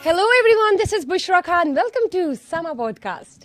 Hello everyone, this is Bushra Khan. Welcome to Sama Podcast.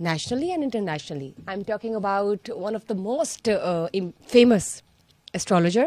nationally and internationally. I'm talking about one of the most famous astrologer.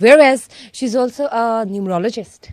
whereas she's also a numerologist.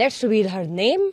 let's reveal her name.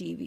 TV.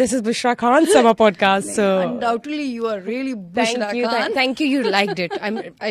this is Bushra Khan Sama podcast. So undoubtedly you are really Bushra Khan. Thank you. You liked it. I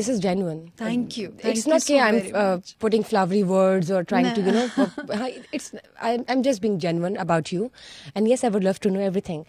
This is genuine. Thank you. It's not that I'm putting flowery words or trying to, you know. I'm just being genuine about you, and yes, I would love to know everything.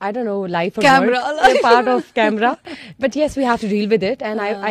I don't know, life or camera, part of camera, but yes, we have to deal with it, and I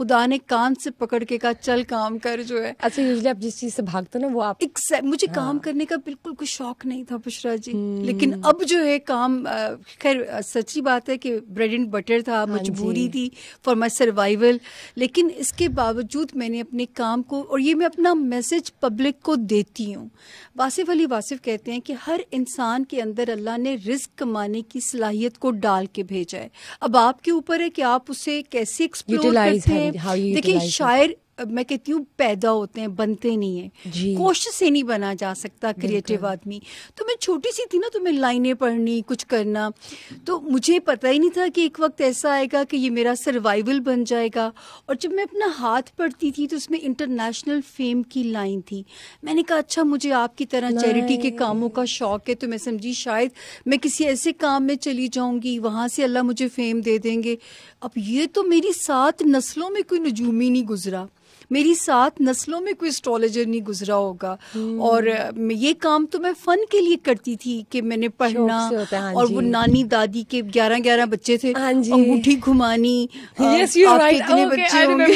خدا نے کان سے پکڑ کے کہا چل کام کر جو ہے. اچھا یوزلی آپ جس چیز سے بھاگتے ہو نا وہ آپ مجھے کام کرنے کا بالکل کوئی شوق نہیں تھا بشرا جی, لیکن اب جو ہے کام, خیر سچی بات ہے کہ بریڈ اینڈ بٹر تھا, مجبوری تھی فار مائی سروائیول, لیکن اس کے باوجود میں نے اپنے کام کو, اور یہ میں اپنا میسج پبلک کو دیتی ہوں. واصف علی واصف کہتے ہیں کہ ہر انسان کے اندر اللہ نے رزق کمانے کی صلاحیت کو ڈال کے بھیجا ہے, اب آپ کے اوپر ہے کہ آپ اسے کیسے ایکسپلور کرتے ہیں. دیکھیں شاعر میں کہتی ہوں پیدا ہوتے ہیں, بنتے نہیں ہیں, کوشش سے نہیں بنا جا سکتا کریٹو آدمی. تو میں چھوٹی سی تھی نا, تو میں لائنیں پڑھنی, کچھ کرنا, تو مجھے پتہ ہی نہیں تھا کہ ایک وقت ایسا آئے گا کہ یہ میرا سروائیول بن جائے گا. اور جب میں اپنا ہاتھ پڑھتی تھی تو اس میں انٹرنیشنل فیم کی لائن تھی. میں نے کہا اچھا مجھے آپ کی طرح چیریٹی کے کاموں کا شوق ہے, تو میں سمجھی شاید میں کسی ایسے کام میں چلی جاؤں گی, وہاں سے اللہ مجھے فیم دے دیں گے. اب یہ تو میری 7 نسلوں میں کوئی نجومی نہیں گزرا, میری 7 نسلوں میں کوئی اسٹرالوجر نہیں گزرا ہوگا. اور یہ کام تو میں فن کے لیے کرتی تھی کہ میں نے پڑھنا, اور وہ نانی دادی کے 11 بچے تھے, انگوٹھی گھمانی, آپ کے اتنے بچے ہوں گے,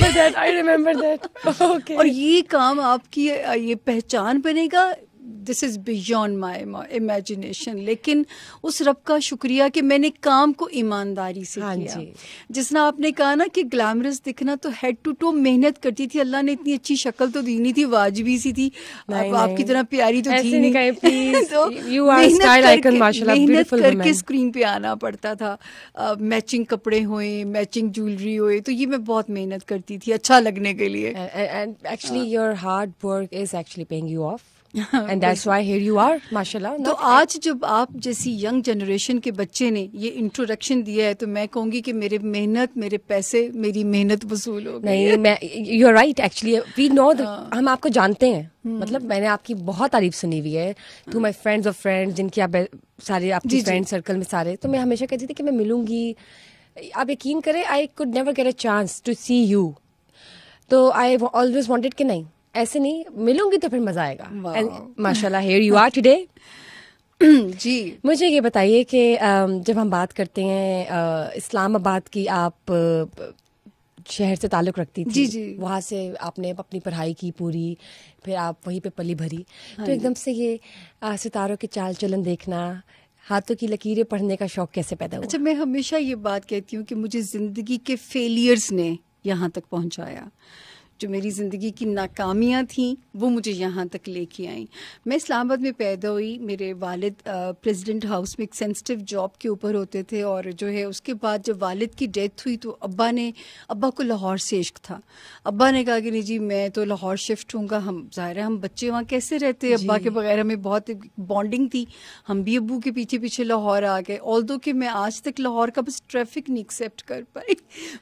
اور یہ کام آپ کی یہ پہچان بنے گا. دس از بیونڈ مائی امیجنیشن. لیکن اس رب کا شکریہ کہ میں نے کام کو ایمانداری سے کیا. جس طرح آپ نے کہا نا کہ گلیمرس دکھنا, تو ہیڈ ٹو ٹو محنت کرتی تھی. اللہ نے اتنی اچھی شکل تو دی نہیں تھی, واجبی سی تھی, آپ کی طرح پیاری تو تھی نہیں, تو محنت کر کے اسکرین پہ آنا پڑتا تھا. میچنگ کپڑے ہوئے, میچنگ جیولری ہوئے, تو یہ میں بہت محنت کرتی تھی اچھا لگنے کے لیے. Actually your hard work is actually paying you off. And that's why here you are, mashallah. تو آج جب آپ جیسی ینگ جنریشن کے بچے نے یہ انٹروڈکشن دیا ہے, تو میں کہوں گی کہ میرے محنت, میرے پیسے, میری محنت وصول ہو گئی. نہیں, you are right actually. We know ہم آپ کو جانتے ہیں, مطلب میں نے آپ کی بہت تعریف سنی ہوئی ہے to my friends of friends, جن کی آپ سارے آپ کی فرینڈ سرکل میں سارے, تو میں ہمیشہ کہتی تھی کہ میں ملوں گی. آپ یقین کریں I could never get a chance to see you. تو I always wanted کہ نہیں, ایسے نہیں, ملوں گی تو پھر مزہ آئے گا. ماشاء اللہ here you are today. جی مجھے یہ بتائیے کہ جب ہم بات کرتے ہیں اسلام آباد کی, آپ شہر سے تعلق رکھتی تھی, جی وہاں سے آپ نے اپنی پڑھائی کی پوری, پھر آپ وہیں پہ پلی بھری, تو ایک دم سے یہ ستاروں کے چال چلن دیکھنا, ہاتھوں کی لکیریں پڑھنے کا شوق کیسے پیدا ہوا؟ اچھا, میں ہمیشہ یہ بات کہتی ہوں کہ مجھے زندگی کے فیلئرز نے یہاں تک پہنچایا. جو میری زندگی کی ناکامیاں تھیں وہ مجھے یہاں تک لے کے آئیں. میں اسلام آباد میں پیدا ہوئی, میرے والد پریزیڈنٹ ہاؤس میں ایک سینسٹیو جاب کے اوپر ہوتے تھے, اور جو ہے اس کے بعد جب والد کی ڈیتھ ہوئی تو ابا کو لاہور سے عشق تھا. ابا نے کہا کہ نہیں جی میں تو لاہور شفٹ ہوں گا. ہم ظاہر ہے ہم بچے وہاں کیسے رہتے, ابا کے بغیر ہمیں بہت بانڈنگ تھی, ہم بھی ابو کے پیچھے پیچھے لاہور آ گئے. آلدو کہ میں آج تک لاہور کا بس ٹریفک نہیں ایکسیپٹ کر پائی,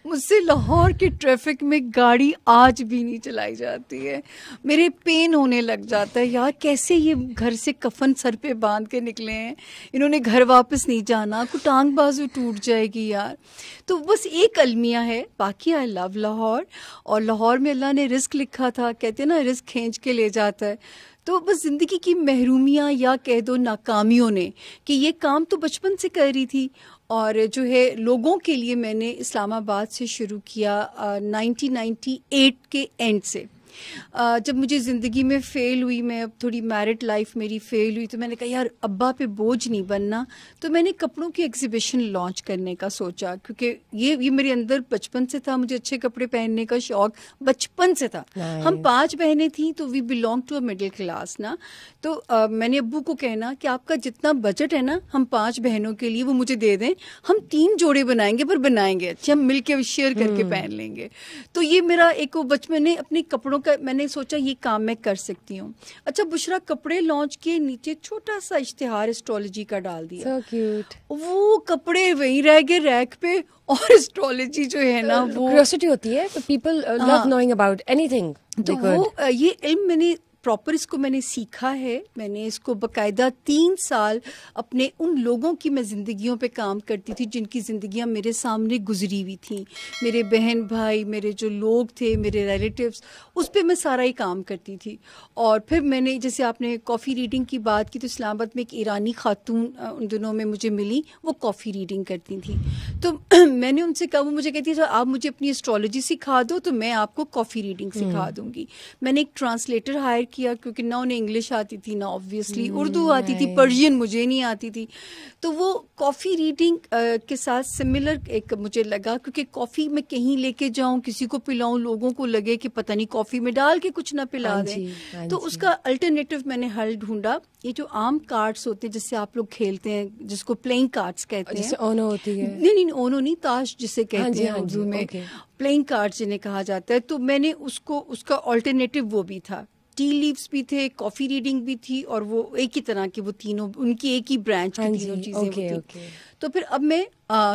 مجھ سے لاہور کے ٹریفک میں گاڑی آج بھی نہیں چلائی جاتی ہے. میرے پین ہونے لگ جاتا ہے, یار کیسے یہ گھر سے کفن سر پہ باندھ کے نکلے ہیں, انہوں نے گھر واپس نہیں جانا, کو ٹانگ بازو ٹوٹ جائے گی یار. تو بس ایک المیہ ہے, باقی آئی لو لاہور. اور لاہور میں اللہ نے رزق لکھا تھا, کہتے ہیں نا رزق کھینچ کے لے جاتا ہے. تو بس زندگی کی محرومیاں یا کہہ دو ناکامیوں نے, کہ یہ کام تو بچپن سے کر رہی تھی, اور جو ہے لوگوں کے لیے میں نے اسلام آباد سے شروع کیا 1998 کے اینڈ سے. جب مجھے زندگی میں فیل ہوئی, میں اب تھوڑی میرڈ لائف میری فیل ہوئی, تو میں نے کہا یار ابا پہ بوجھ نہیں بننا. تو میں نے کپڑوں کی ایگزیبیشن لانچ کرنے کا سوچا, کیونکہ یہ میرے اندر بچپن سے تھا, مجھے اچھے کپڑے پہننے کا شوق بچپن سے تھا. ہم 5 بہنیں تھیں, تو we belong to a middle class نا. تو میں نے ابو کو کہنا کہ آپ کا جتنا بجٹ ہے نا ہم 5 بہنوں کے لیے وہ مجھے دے دیں, ہم 3 جوڑے بنائیں گے, پر بنائیں گے اچھے, ہم مل کے شیئر کر کے پہن لیں گے. تو یہ میرا ایک بچپن نے اپنے کپڑوں کا میں نے سوچا یہ کام میں کر سکتی ہوں. اچھا بشرا, کپڑے لانچ کیے, نیچے چھوٹا سا اشتہار اسٹرالوجی کا ڈال دیا. So cute. وہ کپڑے وہیں رہ گئے ریک پہ, اور اسٹرالوجی جو ہے نا وہ کیوریوسٹی ہوتی ہے, تو پیپل لو نوئنگ اباؤٹ اینی تھنگ. تو وہ یہ علم میں نے پراپر اس کو میں نے سیکھا ہے. میں نے اس کو باقاعدہ 3 سال اپنے ان لوگوں کی میں زندگیوں پہ کام کرتی تھی جن کی زندگیاں میرے سامنے گزری ہوئی تھیں, میرے بہن بھائی, میرے جو لوگ تھے, میرے ریلیٹیوز, اس پہ میں سارا ہی کام کرتی تھی. اور پھر میں نے, جیسے آپ نے کافی ریڈنگ کی بات کی, تو اسلام آباد میں ایک ایرانی خاتون ان دنوں میں مجھے ملی, وہ کافی ریڈنگ کرتی تھیں. تو میں نے ان سے کہا, وہ مجھے کہتی ہے آپ مجھے اپنی اسٹرالوجی سکھا دو تو میں آپ کو کافی ریڈنگ سکھا دوں گی. میں نے ایک ٹرانسلیٹر ہائر کیا کیونکہ نہ انہیں انگلش آتی تھی, نہ آبویسلی اردو آتی تھی, پرشین مجھے نہیں آتی تھی. تو وہ کافی ریڈنگ کے ساتھ سملر ایک مجھے لگا, کیونکہ کافی میں کہیں لے کے جاؤں, کسی کو پلاؤں, لوگوں کو لگے کہ پتہ نہیں کافی میں ڈال کے کچھ نہ پلا دیں. تو اس کا الٹرنیٹو میں نے حل ڈھونڈا. یہ جو عام کارڈس ہوتے ہیں جس سے آپ لوگ کھیلتے ہیں, جس کو پلینگ کارڈس کہتے ہیں, جیسے اونو ہوتی ہے, نہیں اونو نہیں, تاش جسے کہتے ہیں اردو میں, پلینگ کارڈ جنہیں کہا جاتا ہے. تو میں نے اس کا آلٹرنیٹو وہ بھی تھا, ٹی لیوز بھی تھے, کافی ریڈنگ بھی تھی, اور وہ ایک ہی طرح کے, وہ تینوں ان کی ایک ہی برانچ کی تینوں چیزیں ہوتی. تو پھر اب میں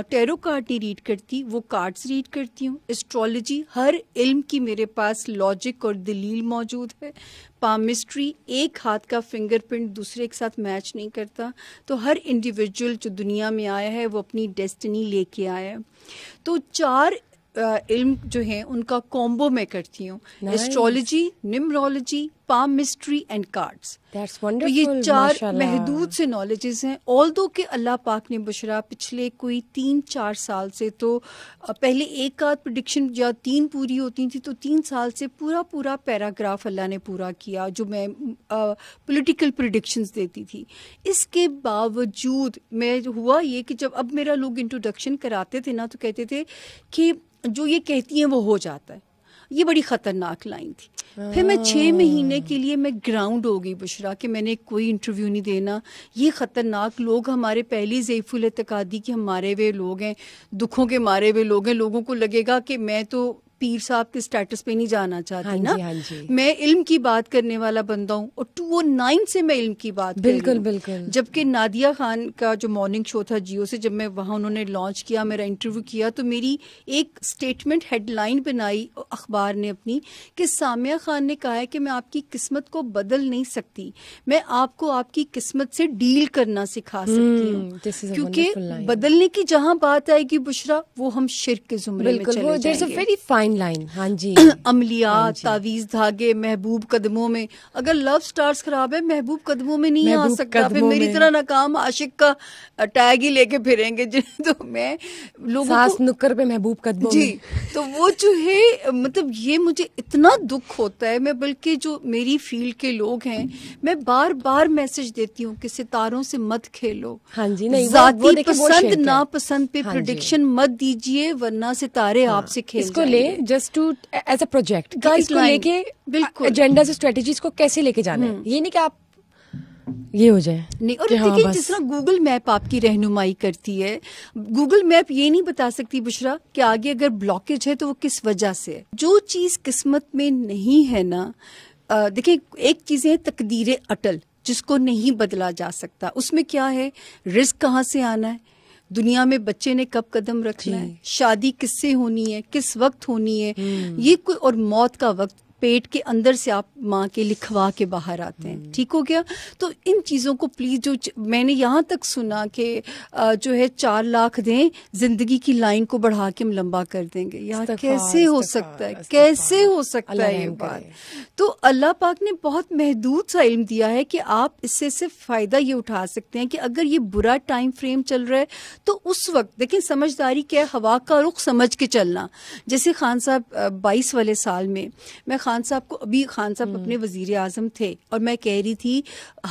ٹیرو کارڈ نہیں ریڈ کرتی, وہ کارڈز ریڈ کرتی ہوں. اسٹرالوجی, ہر علم کی میرے پاس لاجک اور دلیل موجود ہے. پامسٹری, ایک ہاتھ کا فنگر پرنٹ دوسرے کے ساتھ میچ نہیں کرتا. تو ہر انڈیویجول جو دنیا میں آیا ہے وہ اپنی ڈیسٹنی لے کے آیا ہے. تو 4 علم جو ہیں ان کا کومبو میں کرتی ہوں, ایسٹرالوجی, نیمرولوجی, پامسٹری اینڈ کارڈز. تو یہ 4 محدود سے نالجز ہیں. آلدو کہ اللہ پاک نے بشرا پچھلے کوئی 3-4 سال سے, تو پہلے 1 آدھ پریڈکشن یا 3 پوری ہوتی تھی, تو 3 سال سے پورا پیراگراف اللہ نے پورا کیا جو میں پولیٹیکل پریڈکشنز دیتی تھی. اس کے باوجود میں ہوا یہ کہ جب اب میرا لوگ انٹروڈکشن کراتے تھے نا, تو کہتے تھے کہ جو یہ کہتی ہیں وہ ہو جاتا ہے. یہ بڑی خطرناک لائن تھی. پھر میں 6 مہینے کے لیے میں گراؤنڈ ہو گئی بشرا کہ میں نے کوئی انٹرویو نہیں دینا. یہ خطرناک لوگ ہمارے پہلی ضعیف الاعتقادی کے ہم مارے ہوئے لوگ ہیں, دکھوں کے مارے ہوئے لوگ ہیں. لوگوں کو لگے گا کہ میں تو پیر صاحب کے سٹیٹس پہ نہیں جانا چاہتی نا, میں علم کی بات کرنے والا بندہ ہوں, اور 2009 سے میں علم کی بات کر رہی ہوں. بالکل. جبکہ نادیہ خان کا جو مارننگ شو تھا جیو سے, جب میں وہاں انہوں نے لانچ کیا, میرا انٹرویو کیا, تو میری ایک اسٹیٹمنٹ ہیڈ لائن بنائی اخبار نے اپنی کہ سامیہ خان نے کہا ہے کہ میں آپ کی قسمت کو بدل نہیں سکتی, میں آپ کو آپ کی قسمت سے ڈیل کرنا سکھا سکتی ہوں. کیونکہ بدلنے کی جہاں بات آئے گی بشرا, وہ ہم شرک کے زمرے میں چلے جائیں گے. لائن, ہاں جی, عملیات, تعویذ, دھاگے, محبوب قدموں میں. اگر لو سٹارز خراب ہے, محبوب قدموں میں نہیں آ سکتا. پھر میری طرح ناکام عاشق کا ٹیگ ہی لے کے پھریں گے. تو میں لوگوں کو نکر پہ محبوب قدموں جی, تو وہ جو ہے مطلب یہ مجھے اتنا دکھ ہوتا ہے. میں بلکہ جو میری فیلڈ کے لوگ ہیں, میں بار بار میسج دیتی ہوں کہ ستاروں سے مت کھیلو. ہاں جی, ذاتی پسند ناپسند پہ پریڈکشن مت دیجیے, ورنہ ستارے آپ سے کھیل جائیں گے. Just to as a project اس کو لے کے, بالکل ایجنڈاز اسٹریٹجیز کو کیسے لے کے جانا ہے, یہ نہیں کہ آپ یہ ہو جائے نہیں. اور دیکھیں جس طرح گوگل میپ آپ کی رہنمائی کرتی ہے, گوگل میپ یہ نہیں بتا سکتی بشرا کہ آگے اگر بلاکیج ہے تو وہ کس وجہ سے ہے. جو چیز قسمت میں نہیں ہے نا, دیکھیں ایک چیز ہے تقدیر اٹل جس کو نہیں بدلا جا سکتا. اس میں کیا ہے, رزق کہاں سے آنا ہے, دنیا میں بچے نے کب قدم رکھنا ہے, شادی کس سے ہونی ہے, کس وقت ہونی ہے, یہ کوئی, اور موت کا وقت پیٹ کے اندر سے آپ ماں کے لکھوا کے باہر آتے ہیں. ٹھیک ہو گیا. تو ان چیزوں کو پلیز, جو میں نے یہاں تک سنا کہ جو ہے 4 لاکھ دیں, زندگی کی لائن کو بڑھا کے ہم لمبا کر دیں گے. یار کیسے ہو سکتا ہے, کیسے ہو سکتا ہے یہ بات. تو اللہ پاک نے بہت محدود سا علم دیا ہے کہ آپ اس سے صرف فائدہ یہ اٹھا سکتے ہیں کہ اگر یہ برا ٹائم فریم چل رہا ہے تو اس وقت دیکھیں سمجھداری کیا ہے, ہوا کا رخ سمجھ کے چلنا. جیسے خان صاحب 22 والے سال میں خان صاحب کو, ابھی خان صاحب اپنے وزیر اعظم تھے, اور میں کہہ رہی تھی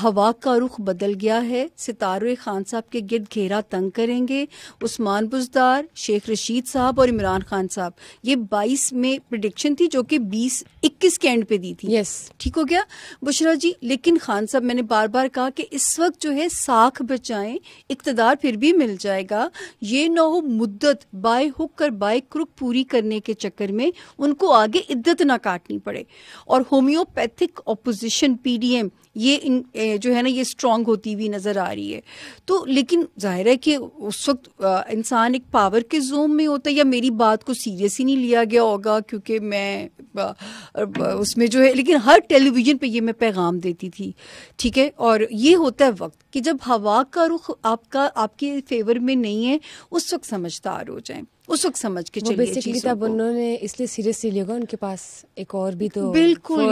ہوا کا رخ بدل گیا ہے, ستارے خان صاحب کے گرد گھیرا تنگ کریں گے. عثمان بزدار, شیخ رشید صاحب اور عمران خان صاحب, یہ 22 میں پریڈکشن تھی جو کہ 20-21 کے اینڈ پہ دی تھی. ٹھیک ہو گیا بشرا جی. لیکن خان صاحب, میں نے بار بار کہا کہ اس وقت جو ہے ساکھ بچائیں, اقتدار پھر بھی مل جائے گا. یہ نہ ہو مدت بائے ہک اور بائے کرک پوری کرنے کے چکر میں ان کو آگے عدت نہ کاٹنی پڑے. اور ہومیوپیتھک اپوزیشن PDM یہ جو ہے نا یہ اسٹرانگ ہوتی ہوئی نظر آ رہی ہے. تو لیکن ظاہر ہے کہ اس وقت انسان ایک پاور کے زوم میں ہوتا ہے, یا میری بات کو سیریس ہی نہیں لیا گیا ہوگا کیونکہ میں اس میں جو ہے, لیکن ہر ٹیلی ویژن پہ یہ میں پیغام دیتی تھی, ٹھیک ہے. اور یہ ہوتا ہے وقت کہ جب ہوا کا رخ آپ کے فیور میں نہیں ہے, اس وقت سمجھدار ہو جائیں, اس وقت سمجھ کے چلیے بیسیکلی تب انہوں نے اس لیے سیریسلی لیا گا, ان کے پاس ایک اور بھی تو بالکل.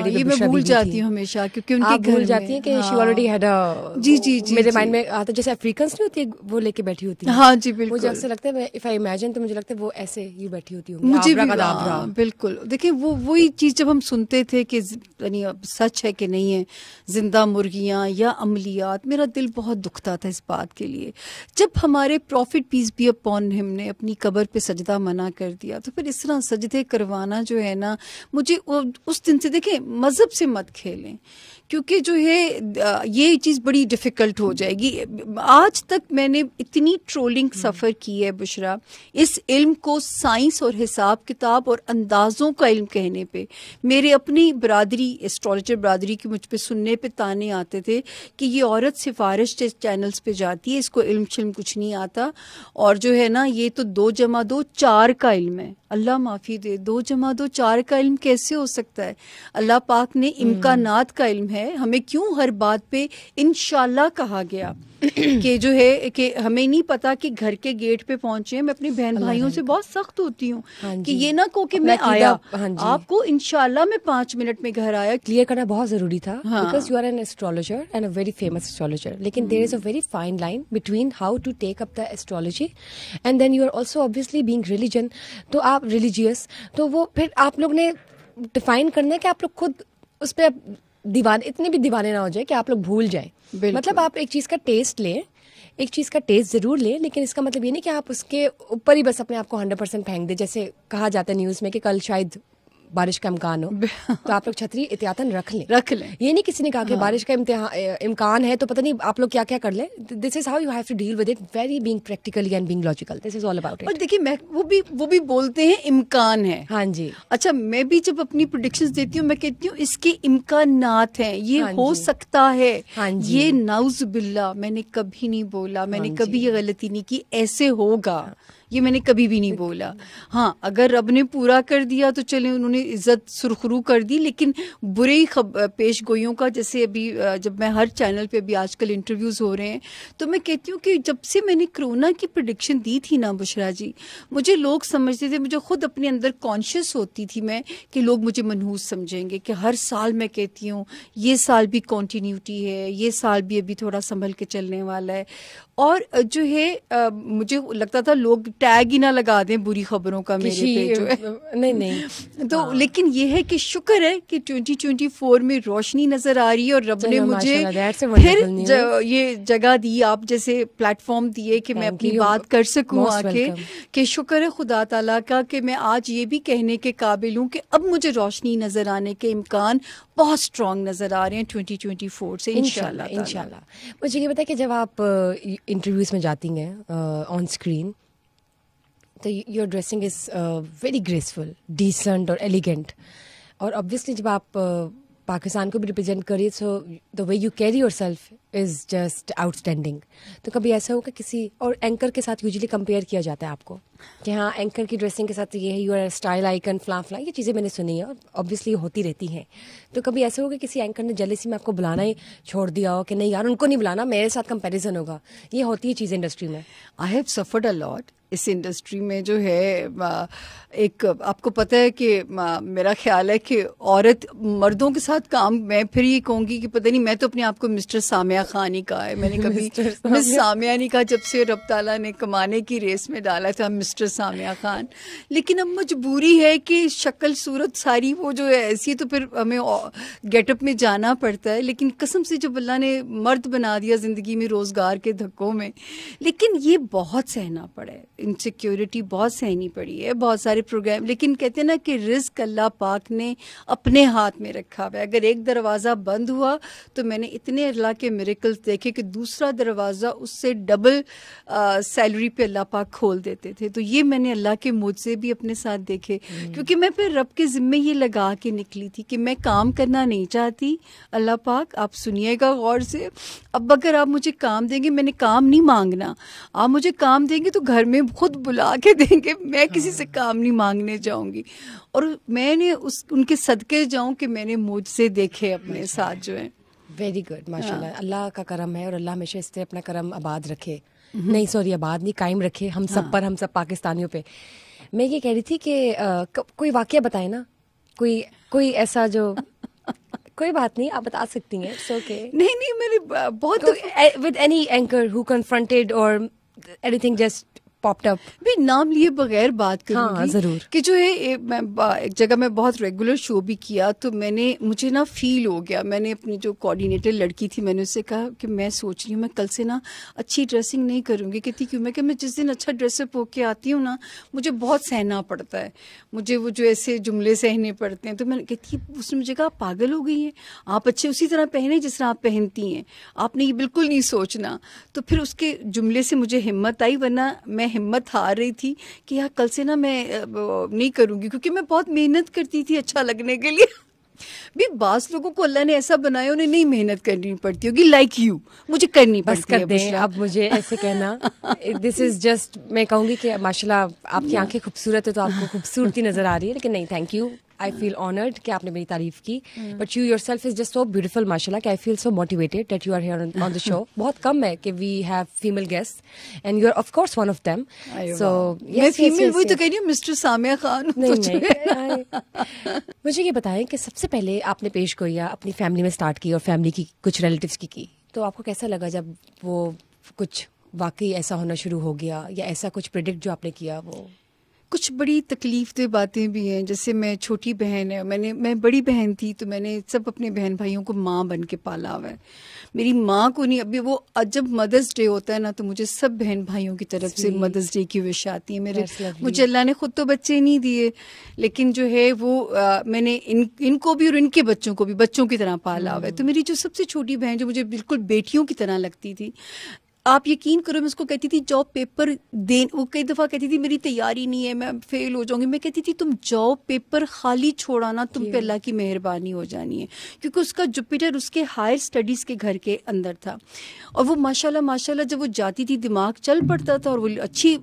یہ میں بھول جاتی ہوں ہمیشہ کیونکہ ان کے بھول جاتی ہیں کہ شی آلریڈی ہیڈ جی میرے مائنڈ میں آتا جیسے افریقنس نہیں ہوتی وہ لے کے بیٹھی ہوتی ہے. ہاں جی بالکل. مجھے اکثر لگتا ہے اف آئی امیجن تو مجھے لگتا ہے وہ ایسے ہی بیٹھی ہوتی ہوں مجھے بھی بالکل. دیکھیں وہی چیز جب ہم سنتے تھے کہ یعنی سچ ہے کہ نہیں ہے, زندہ مرغیاں یا عملیات, میرا دل بہت دکھتا تھا اس بات کے لیے. جب ہمارے profit piece be upon him نے اپنی قبر پہ سجدہ منع کر دیا, تو پھر اس طرح سجدے کروانا جو ہے نا, مجھے اس دن سے دیکھیں مذہب سے مت کھیلیں, کیونکہ جو ہے یہ چیز بڑی ڈیفیکلٹ ہو جائے گی. آج تک میں نے اتنی ٹرولنگ سفر کی ہے بشرا, اس علم کو سائنس اور حساب کتاب اور اندازوں کا علم کہنے پہ. میرے اپنی برادری ایسٹرولوجر برادری کی مجھ پہ سننے پہ تانے آتے تھے کہ یہ عورت سفارش چینلز پہ جاتی ہے, اس کو علم کچھ نہیں آتا, اور جو ہے نا یہ تو 2 + 2 4 کا علم ہے. اللہ معافی دے, 2 + 2 4 کا علم کیسے ہو سکتا ہے؟ اللہ پاک نے امکانات کا علم ہے. ہمیں کیوں ہر بات پہ انشاءاللہ کہا گیا کہ جو ہے کہ ہمیں نہیں پتا کہ گھر کے گیٹ پہ پہنچے. میں اپنے بہن بھائیوں سے بہت سخت ہوتی ہوں کہ یہ نہ کہو کہ میں آیا, آپ کو انشاءاللہ میں 5 منٹ میں گھر آیا. کلیئر کرنا بہت ضروری تھا, because you are an astrologer and a very famous astrologer, لیکن there is a very fine line between how to take up the astrology and then you are also obviously being religion, تو آپ religious, تو وہ پھر آپ لوگ نے define کرنا ہے کہ آپ لوگ خود اس پہ دیوانے, اتنے بھی دیوانے نہ ہو جائے کہ آپ لوگ بھول جائیں. مطلب آپ ایک چیز کا ٹیسٹ لیں, ایک چیز کا ٹیسٹ ضرور لیں, لیکن اس کا مطلب یہ نہیں کہ آپ اس کے اوپر ہی بس اپنے آپ کو 100% پھینک دیں. جیسے کہا جاتا ہے نیوز میں کہ کل شاید بارش کا امکان ہو, تو آپ لوگ چھتری احتیاطاً رکھ لیں. یہ نہیں کسی نے کہا کہ بارش کا امکان ہے تو پتہ نہیں آپ لوگ کیا کیا کر لیں. This is how you have to deal with it, very being practically and being logical. This is all about it. اور دیکھیے میں وہ بھی بولتے ہیں امکان ہے. ہاں جی. اچھا میں بھی جب اپنی پریڈکشنز دیتی ہوں میں کہتی ہوں اس کے امکانات ہیں, یہ ہو سکتا ہے. یہ نعوذ باللہ میں نے کبھی نہیں بولا, میں نے کبھی یہ غلطی نہیں کی ایسے ہوگا, یہ میں نے کبھی بھی نہیں بولا. ہاں اگر رب نے پورا کر دیا تو چلیں, انہوں نے عزت سرخرو کر دی, لیکن برے پیش گوئیوں کا, جیسے ابھی جب میں ہر چینل پہ ابھی آج کل انٹرویوز ہو رہے ہیں, تو میں کہتی ہوں کہ جب سے میں نے کرونا کی پریڈکشن دی تھی نا بشرا جی, مجھے لوگ سمجھتے تھے, مجھے خود اپنے اندر کانشیس ہوتی تھی میں کہ لوگ مجھے منحوس سمجھیں گے, کہ ہر سال میں کہتی ہوں یہ سال بھی کنٹینیوٹی ہے, یہ سال بھی ابھی تھوڑا سنبھل کے چلنے والا ہے. اور جو ہے مجھے لگتا تھا لوگ ٹیگ ہی نہ لگا دیں بری خبروں کا میرے پہ جو ہے. نہیں تو لیکن یہ ہے کہ شکر ہے کہ 2024 میں روشنی نظر آ رہی ہے, اور رب نے مجھے پھر یہ جگہ دی, آپ جیسے پلیٹ فارم دیے کہ میں اپنی بات کر سکوں آ کے, کہ شکر ہے خدا تعالیٰ کا کہ میں آج یہ بھی کہنے کے قابل ہوں کہ اب مجھے روشنی نظر آنے کے امکان بہت اسٹرانگ نظر آ رہے ہیں 2024 سے انشاءاللہ. مجھے یہ بتا کہ جب آپ انٹرویوز میں جاتی ہیں آن اسکرین, تو your dressing is very graceful, decent اور ایلیگنٹ, اور obviously جب آپ پاکستان کو بھی ریپرزینٹ کریے, so the way you carry yourself is just outstanding. تو کبھی ایسا ہوگا کسی اور اینکر کے ساتھ یوزلی کمپیئر کیا جاتا ہے آپ کو کہ ہاں اینکر کی ڈریسنگ کے ساتھ یہ ہے, یو آر اسٹائل آئیکن فلاں فلاں, یہ چیزیں میں نے سنی ہیں اور obviously ہوتی رہتی ہیں. تو کبھی ایسا ہوگا کسی اینکر نے جیلسی میں آپ کو بلانا ہی چھوڑ دیا ہو کہ نہیں یار ان کو نہیں بلانا, میرے ساتھ کمپیریزن ہوگا, یہ ہوتی ہے چیزیں انڈسٹری میں. I have suffered a lot. اس انڈسٹری میں جو ہے ایک آپ کو پتہ ہے کہ میرا خیال ہے کہ عورت مردوں کے ساتھ کام, میں پھر یہ کہوں گی کہ پتہ نہیں, میں تو اپنے آپ کو مسٹر سامیہ خان ہی کہا ہے, میں نے کبھی مس سامیہ نہیں کہا, جب سے رب تعالیٰ نے کمانے کی ریس میں ڈالا تھا مسٹر سامیہ خان. لیکن اب مجبوری ہے کہ شکل صورت ساری وہ جو ہے ایسی, تو پھر ہمیں گیٹ اپ میں جانا پڑتا ہے. لیکن قسم سے جب اللہ نے مرد بنا دیا زندگی میں روزگار کے دھکوں میں, لیکن یہ بہت سہنا پڑا ہے. انسیکیورٹی بہت سہنی پڑی ہے, بہت سارے پروگرام, لیکن کہتے ہیں نا کہ رزق اللہ پاک نے اپنے ہاتھ میں رکھا ہوا ہے. اگر ایک دروازہ بند ہوا تو میں نے اتنے اللہ کے میریکلز دیکھے کہ دوسرا دروازہ اس سے ڈبل سیلری پہ اللہ پاک کھول دیتے تھے. تو یہ میں نے اللہ کے معجزے بھی اپنے ساتھ دیکھے, کیونکہ میں پھر رب کے ذمے یہ لگا کے نکلی تھی کہ میں کام کرنا نہیں چاہتی. اللہ پاک آپ سنیے گا غور سے, اب اگر آپ مجھے کام دیں گے, میں نے کام نہیں مانگنا, آپ مجھے کام دیں گے تو گھر میں خود بلا کے دیں گے, میں کسی سے کام نہیں مانگنے جاؤں گی. اور میں نے ان کے صدقے جاؤں کہ میں نے معجزے دیکھے اپنے ساتھ جو ہیں. ویری گڈ, ماشاء اللہ. اللہ کا کرم ہے, اور اللہ ہمیشہ اس طرح اپنا کرم آباد رکھے, نہیں سوری آباد نہیں, قائم رکھے ہم سب پر, ہم سب پاکستانیوں پہ. میں یہ کہہ رہی تھی کہ کوئی واقعہ بتائیں نا, کوئی ایسا جو کوئی بات نہیں, آپ بتا سکتی ہیں. نہیں میں نے بہت with any anchor who confronted اور اینی تھنگ جسٹ پاپڈ اپ. بھی نام لیے بغیر بات کروں گی. ضرور. کہ جو ہے ایک جگہ میں بہت ریگولر شو بھی کیا, تو مجھے نا فیل ہو گیا. میں نے اپنی جو کوآرڈینیٹر لڑکی تھی, میں نے اس سے کہا کہ میں سوچ رہی ہوں میں کل سے نا اچھی ڈریسنگ نہیں کروں گی. کہتی کیوں؟ میں جس دن اچھا ڈریس اپ ہو کے آتی ہوں نا, مجھے بہت سہنا پڑتا ہے, مجھے وہ جو ایسے جملے سہنے پڑتے ہیں. تو میں کہتی, اس نے مجھے کہا پاگل ہو گئی ہیں آپ, اچھے اسی طرح پہنے جس طرح آپ پہنتی ہیں, آپ نے یہ بالکل نہیں سوچنا. تو پھر اس کے جملے سے مجھے ہمت آئی, ورنہ میں ہمت ہار رہی تھی کہ یار کل سے نا میں نہیں کروں گی, کیونکہ میں بہت محنت کرتی تھی اچھا لگنے کے لیے. بھی بعض لوگوں کو اللہ نے ایسا بنایا انہیں نہیں محنت کرنی پڑتی ہوگی, لائک یو, مجھے کرنی پڑتی ہے. بس کر دیں اب مجھے ایسے کہنا. دس از جسٹ, میں کہوں گی کہ ماشاءاللہ آپ کی آنکھیں خوبصورت ہے تو آپ کو خوبصورتی نظر آ رہی ہے, لیکن نہیں, thank you, I feel honoured کہ آپ نے میری تعریف کی. But you yourself is just so beautiful ماشاء اللہ, کہ I feel so motivated that you are here on the show. بہت کم ہے کہ we have female guest and you are of course one of them. So میں female وہی تو کہہ رہی ہوں, مسٹر سامیہ خان. مجھے یہ بتائیں کہ سب سے پہلے آپ نے پیش گوئیاں اپنی فیملی میں اسٹارٹ کی اور فیملی کی کچھ ریلیٹیوس کی, تو آپ کو کیسا لگا جب وہ کچھ واقعی ایسا ہونا شروع ہو گیا, یا ایسا کچھ پریڈکٹ جو آپ نے کیا؟ وہ کچھ بڑی تکلیف دہ باتیں بھی ہیں. جیسے میں چھوٹی بہن ہے, میں بڑی بہن تھی, تو میں نے سب اپنے بہن بھائیوں کو ماں بن کے پالا ہوا ہے. میری ماں کو نہیں. ابھی وہ جب مدرس ڈے ہوتا ہے نا, تو مجھے سب بہن بھائیوں کی طرف سے مدرس ڈے کی وش آتی ہے. مجھے اللہ نے خود تو بچے نہیں دیے, لیکن جو ہے وہ میں نے ان کو بھی اور ان کے بچوں کو بھی بچوں کی طرح پالا ہوا ہے. تو میری جو سب سے چھوٹی بہن جو مجھے بالکل بیٹیوں کی طرح لگتی تھی, آپ یقین کرو میں اس کو کہتی تھی جاؤ پیپر دین. وہ کئی دفعہ کہتی تھی میری تیاری نہیں ہے, میں فیل ہو جاؤں گی. میں کہتی تھی تم جاؤ پیپر خالی چھوڑانا, تم پہ اللہ کی مہربانی ہو جانی ہے. کیونکہ اس کا جوپیٹر اس کے ہائر اسٹڈیز کے گھر کے اندر تھا, اور وہ ماشاءاللہ جب وہ جاتی تھی دماغ چل پڑتا تھا, اور وہ اچھی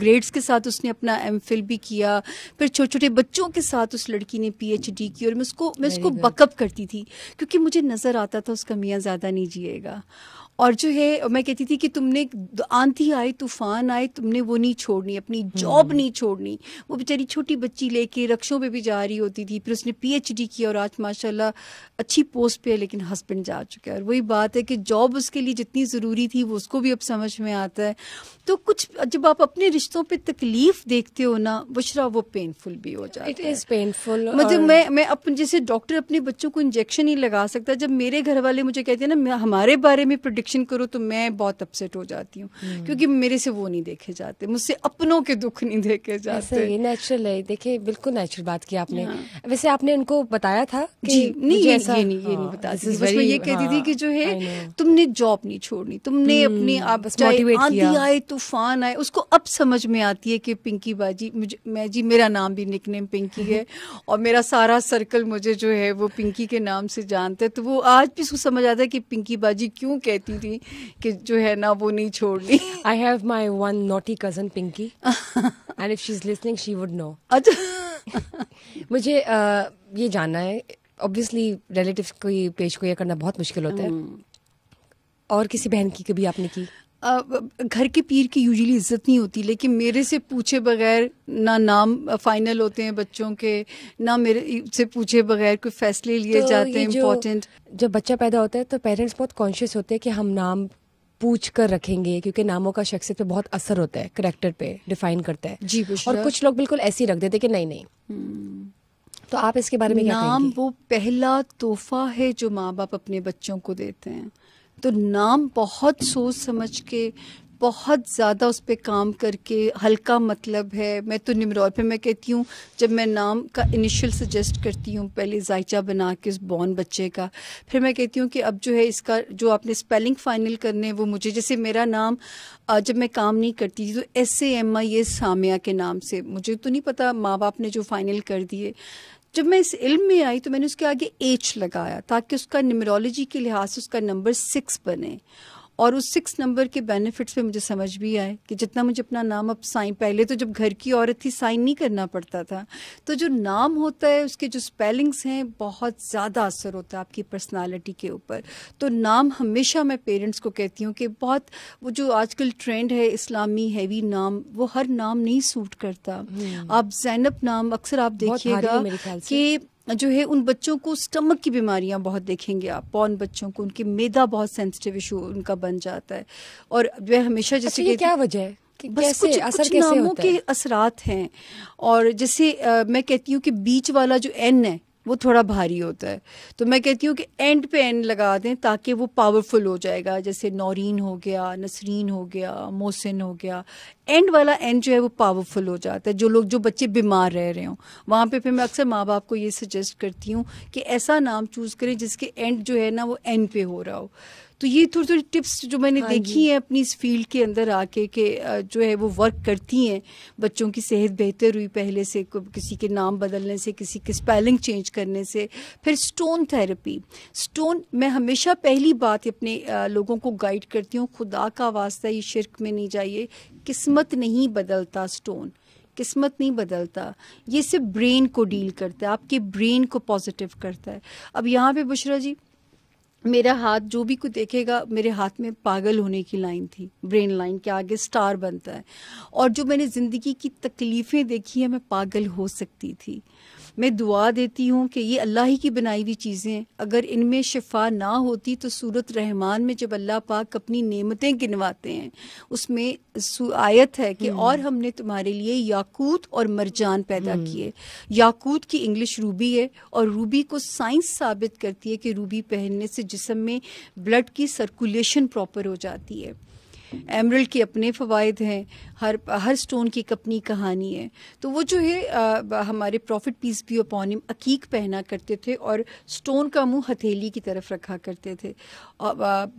گریڈز کے ساتھ اس نے اپنا ایم فل بھی کیا. پھر چھوٹے چھوٹے بچوں کے ساتھ اس لڑکی نے پی ایچ ڈی کی, اور میں اس کو بک اپ کرتی تھی, کیونکہ مجھے نظر آتا تھا اس کا میاں زیادہ نہیں جیے گا. اور جو ہے میں کہتی تھی کہ تم نے آندھی آئے طوفان آئے, تم نے وہ نہیں چھوڑنی, اپنی جاب نہیں چھوڑنی. وہ بیچاری چھوٹی بچی لے کے رکشوں پہ بھی جا رہی ہوتی تھی. پھر اس نے پی ایچ ڈی کیا, اور آج ماشاءاللہ اچھی پوسٹ پہ ہے, لیکن ہسبینڈ جا چکا ہے. اور وہی بات ہے کہ جاب اس کے لیے جتنی ضروری تھی وہ اس کو بھی اب سمجھ میں آتا ہے. تو کچھ جب آپ اپنے رشتوں پہ تکلیف دیکھتے ہو نا بشرا, وہ پینفل بھی ہو جاتا ہے. It is painful. مطلب میں جیسے ڈاکٹر اپنے بچوں کو انجیکشن نہیں لگا سکتا, جب میرے گھر والے مجھے کہتے ہیں نا ہمارے بارے میں پریڈکشن کرو, تو میں بہت اپسیٹ ہو جاتی ہوں, کیونکہ میرے سے وہ نہیں دیکھے جاتے, مجھ سے اپنوں کے دکھ نہیں دیکھے جاتے. یہ نیچرل ہے. دیکھیے بالکل نیچرل بات کی آپ نے. ویسے آپ نے ان کو بتایا تھا کہ نہیں, یہ نہیں بتاتی تھی, بس میں یہ کہتی تھی کہ جو ہے تم نے جاب نہیں چھوڑنی, تم نے اپنی آندھی آئے طوفان آئے. اس کو اب سمجھ میں آتی ہے کہ پنکی باجی, میرا نام بھی نک نیم پنکی ہے, اور میرا سارا سرکل مجھے جو ہے وہ پنکی کے نام سے جانتا ہے. تو وہ آج بھی اس کو سمجھ آتا ہے کہ پنکی باجی کیوں کہتی تھی کہ جو ہے نا وہ نہیں چھوڑنی. I have my one naughty cousin Pinky and if she's listening she would know. مجھے یہ جاننا ہے, obviously relatives کو پیش گوئی کرنا بہت مشکل ہوتا ہے, اور کسی بہن کی کبھی آپ نے کی؟ گھر کے پیر کی یوزلی عزت نہیں ہوتی, لیکن میرے سے پوچھے بغیر نہ نام فائنل ہوتے ہیں بچوں کے, نہ میرے سے پوچھے بغیر کوئی فیصلے لیے جاتے ہیں امپورٹنٹ. جب بچہ پیدا ہوتا ہے تو پیرنٹس بہت کانشیس ہوتے ہیں کہ ہم نام پوچھ کر رکھیں گے, کیونکہ ناموں کا شخصیت پہ بہت اثر ہوتا ہے, کریکٹر پہ ڈیفائن کرتا ہے. جی اور کچھ لوگ بالکل ایسے ہی رکھ دیتے کہ نہیں. تو آپ اس کے بارے میں کیا کہیں گی؟ نام وہ پہلا تحفہ ہے جو ماں باپ اپنے بچوں کو دیتے ہیں. تو نام بہت سوچ سمجھ کے بہت زیادہ اس پہ کام کر کے ہلکا مطلب ہے. میں تو نمرود پہ میں کہتی ہوں جب میں نام کا انیشل سجیسٹ کرتی ہوں پہلے ذائچہ بنا کے اس بورن بچے کا, پھر میں کہتی ہوں کہ اب جو ہے اس کا جو آپ نے اسپیلنگ فائنل کرنے وہ مجھے, جیسے میرا نام جب میں کام نہیں کرتی تھی تو SAMIA سامیہ کے نام سے, مجھے تو نہیں پتا ماں باپ نے جو فائنل کر دیے. جب میں اس علم میں آئی تو میں نے اس کے آگے H لگایا تاکہ اس کا نیمرولوجی کے لحاظ سے اس کا نمبر 6 بنے, اور اس 6 نمبر کے بینیفٹس پہ مجھے سمجھ بھی آئے کہ جتنا مجھے اپنا نام اب سائن, پہلے تو جب گھر کی عورت تھی سائن نہیں کرنا پڑتا تھا, تو جو نام ہوتا ہے اس کے جو اسپیلنگس ہیں بہت زیادہ اثر ہوتا ہے آپ کی پرسنالٹی کے اوپر. تو نام ہمیشہ میں پیرنٹس کو کہتی ہوں کہ بہت وہ جو آج کل ٹرینڈ ہے اسلامی ہیوی نام, وہ ہر نام نہیں سوٹ کرتا. آپ زینب نام اکثر آپ دیکھیے گا کہ جو ہے ان بچوں کو سٹمک کی بیماریاں بہت دیکھیں گے آپ, بورن بچوں کو ان کے میدا بہت سینسٹیو ایشو ان کا بن جاتا ہے. اور میں ہمیشہ جیسے کہ کیا وجہ ہے, بس کچھ ناموں کے اثرات ہیں. اور جیسے میں کہتی ہوں کہ بیچ والا جو N ہے وہ تھوڑا بھاری ہوتا ہے, تو میں کہتی ہوں کہ اینڈ پہ N لگا دیں تاکہ وہ پاورفل ہو جائے گا. جیسے نورین ہو گیا, نسرین ہو گیا, محسن ہو گیا, اینڈ والا N جو ہے وہ پاورفل ہو جاتا ہے. جو بچے بیمار رہ رہے ہوں وہاں پہ پھر میں اکثر ماں باپ کو یہ سجیسٹ کرتی ہوں کہ ایسا نام چوز کریں جس کے اینڈ جو ہے نا وہ N پہ ہو رہا ہو. تو یہ تھوڑی تھوڑی ٹپس جو میں نے دیکھی ہیں اپنی اس فیلڈ کے اندر آ کے کہ جو ہے وہ ورک کرتی ہیں. بچوں کی صحت بہتر ہوئی پہلے سے, کسی کے نام بدلنے سے, کسی کے اسپیلنگ چینج کرنے سے. پھر اسٹون تھراپی, اسٹون میں ہمیشہ پہلی بات اپنے لوگوں کو گائیڈ کرتی ہوں, خدا کا واسطہ یہ شرک میں نہیں جائیے. قسمت نہیں بدلتا اسٹون, قسمت نہیں بدلتا, یہ صرف برین کو ڈیل کرتا ہے, آپ کے برین کو پازیٹیو کرتا ہے. اب یہاں پہ بشرا جی میرا ہاتھ جو بھی کوئی دیکھے گا, میرے ہاتھ میں پاگل ہونے کی لائن تھی, برین لائن کے آگے سٹار بنتا ہے. اور جو میں نے زندگی کی تکلیفیں دیکھی ہیں میں پاگل ہو سکتی تھی. میں دعا دیتی ہوں کہ یہ اللہ ہی کی بنائی ہوئی چیزیں, اگر ان میں شفا نہ ہوتی تو سورۃ رحمان میں جب اللہ پاک اپنی نعمتیں گنواتے ہیں اس میں آیت ہے کہ اور ہم نے تمہارے لیے یاقوت اور مرجان پیدا کیے. یاقوت کی انگلش روبی ہے, اور روبی کو سائنس ثابت کرتی ہے کہ روبی پہننے سے جسم میں بلڈ کی سرکولیشن پراپر ہو جاتی ہے. ایمرلڈ کے اپنے فوائد ہیں, ہر سٹون کی ایک اپنی کہانی ہے. تو وہ جو ہے ہمارے profit piece be upon him عقیق پہنا کرتے تھے اور سٹون کا منہ ہتھیلی کی طرف رکھا کرتے تھے.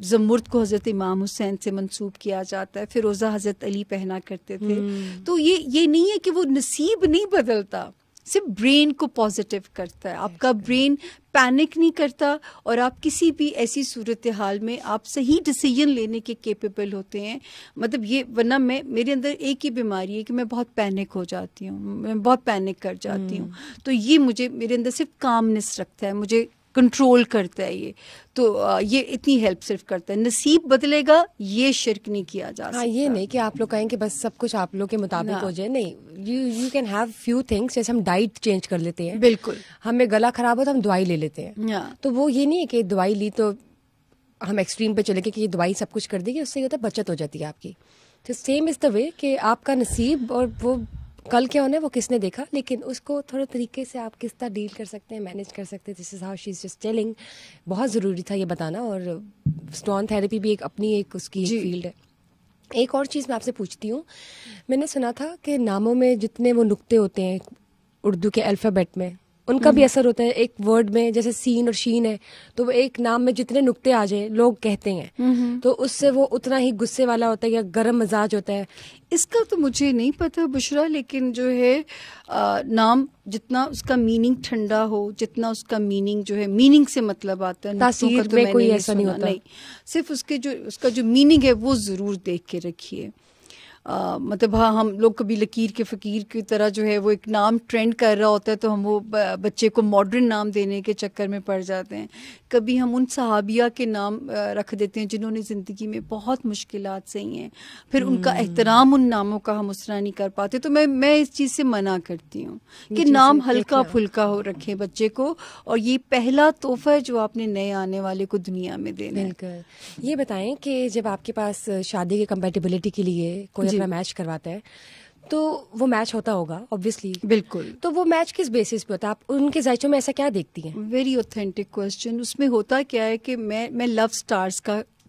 زمرد کو حضرت امام حسین سے منسوب کیا جاتا ہے, فیروزہ حضرت علی پہنا کرتے تھے. تو یہ نہیں ہے کہ وہ نصیب نہیں بدلتا, صرف برین کو پازیٹیو کرتا ہے. آپ کا برین پینک نہیں کرتا, اور آپ کسی بھی ایسی صورتحال میں آپ صحیح ڈیسیژن لینے کے کیپیبل ہوتے ہیں. مطلب یہ ورنہ میرے اندر ایک ہی بیماری ہے کہ میں بہت پینک ہو جاتی ہوں, میں بہت پینک کر جاتی ہوں. تو یہ میرے اندر صرف کامنس رکھتا ہے, مجھے کنٹرول کرتا ہے یہ. تو یہ اتنی ہیلپ صرف کرتا ہے. نصیب بدلے گا یہ شرک نہیں کیا جا سکتا. یہ نہیں کہ آپ لوگ کہیں کہ بس سب کچھ آپ لوگ کے مطابق ہو جائے, نہیں. You can have few things, جیسے ہم ڈائٹ چینج کر لیتے ہیں, بالکل ہمیں گلا خراب ہو تو ہم دوائی لے لیتے ہیں. تو وہ یہ نہیں ہے کہ دوائی لی تو ہم ایکسٹریم پہ چلے گئے کہ یہ دوائی سب کچھ کر دے گی, اس سے یہ ہوتا ہے بچت ہو جاتی ہے آپ کی. تو سیم از دا وے کہ آپ کا نصیب اور وہ کل کیا ہونا ہے وہ کس نے دیکھا, لیکن اس کو تھوڑے طریقے سے آپ کس طرح ڈیل کر سکتے ہیں, مینیج کر سکتے ہیں. This is how she is just telling. بہت ضروری تھا یہ بتانا. اور اسٹون تھراپی بھی ایک اپنی ایک اس کی فیلڈ ہے. ایک اور چیز میں آپ سے پوچھتی ہوں, میں نے سنا تھا کہ ناموں میں جتنے وہ نقطے ہوتے ہیں اردو کے الفابیٹ میں, ان کا بھی اثر ہوتا ہے. ایک ورڈ میں جیسے سین اور شین ہے, تو وہ ایک نام میں جتنے نقطے آ جائیں لوگ کہتے ہیں, تو اس سے وہ اتنا ہی غصے والا ہوتا ہے یا گرم مزاج ہوتا ہے. اس کا تو مجھے نہیں پتا بشرا, لیکن جو ہے نام جتنا اس کا میننگ ٹھنڈا ہو, جتنا اس کا میننگ جو ہے میننگ سے مطلب آتا ہے, تاثیر میں کوئی ایسا نہیں ہوتا. صرف اس کا جو میننگ ہے وہ ضرور دیکھ کے رکھیے. مطلب ہم لوگ کبھی لکیر کے فقیر کی طرح جو ہے وہ ایک نام ٹرینڈ کر رہا ہوتا ہے تو ہم وہ بچے کو ماڈرن نام دینے کے چکر میں پڑ جاتے ہیں. کبھی ہم ان صحابیہ کے نام رکھ دیتے ہیں جنہوں نے زندگی میں بہت مشکلات سہی ہیں, پھر ان کا احترام ان ناموں کا ہم اس طرح نہیں کر پاتے. تو میں اس چیز سے منع کرتی ہوں کہ نام ہلکا پھلکا ہو رکھیں بچے کو, اور یہ پہلا تحفہ ہے جو آپ نے نئے آنے والے کو دنیا میں دینا ہے. یہ بتائیں کہ جب آپ کے پاس شادی کی کمپیٹیبلٹی کے لیے کوئی اپنا میچ کرواتا ہے تو وہ میچ ہوتا ہوگا obviously. بالکل. تو وہ میچ کس بیسس پہ ہوتا ہے, آپ ان کے ذائچوں میں ایسا کیا دیکھتی ہیں؟ Very authentic question. اس میں ہوتا کیا ہے کہ میں لو سٹارز کا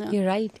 You're right.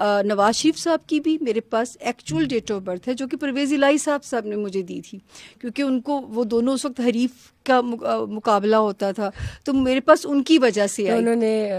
نواز شریف صاحب کی بھی میرے پاس ایکچوئل ڈیٹ آف برتھ ہے جو کہ پرویز الہی صاحب نے مجھے دی تھی، کیونکہ ان کو وہ دونوں اس وقت حریف کا مقابلہ ہوتا تھا، تو میرے پاس ان کی وجہ سے آئی. انہوں نے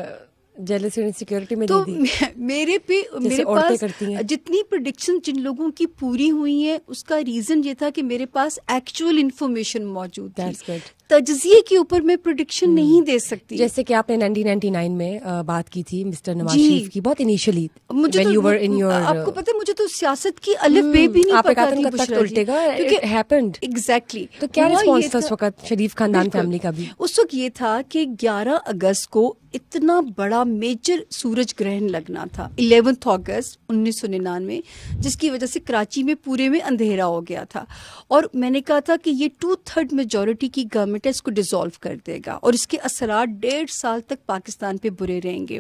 جیلس اینڈ سیکورٹی میں تو دی تھی. میرے پاس جتنی پریڈکشن جن لوگوں کی پوری ہوئی ہیں اس کا ریزن یہ تھا کہ میرے پاس ایکچوئل انفارمیشن موجود تھی. تجزیے کے اوپر میں پریڈکشن نہیں دے سکتی. جیسے کہ آپ نے 1999 میں بات کی تھی مسٹر نواز شریف کی بہت انیشلی. آپ کو پتہ ہے مجھے تو سیاست کی الف بے بھی نہیں پتا تھی الٹے گا. ایگزیکٹلی. تو کیا رسپانس تھا اس وقت شریف خاندان فیملی کا بھی؟ اس وقت یہ تھا کہ 11 اگست کو اتنا بڑا میجر سورج گرہن لگنا تھا 11 اگست 1999، جس کی وجہ سے کراچی میں پورے میں اندھیرا ہو گیا تھا، اور میں نے کہا تھا کہ یہ 2/3 میجورٹی کی گورنمنٹ اس کو ڈیزالو کر دے گا اور اس کے اثرات 1.5 سال تک پاکستان پہ برے رہیں گے.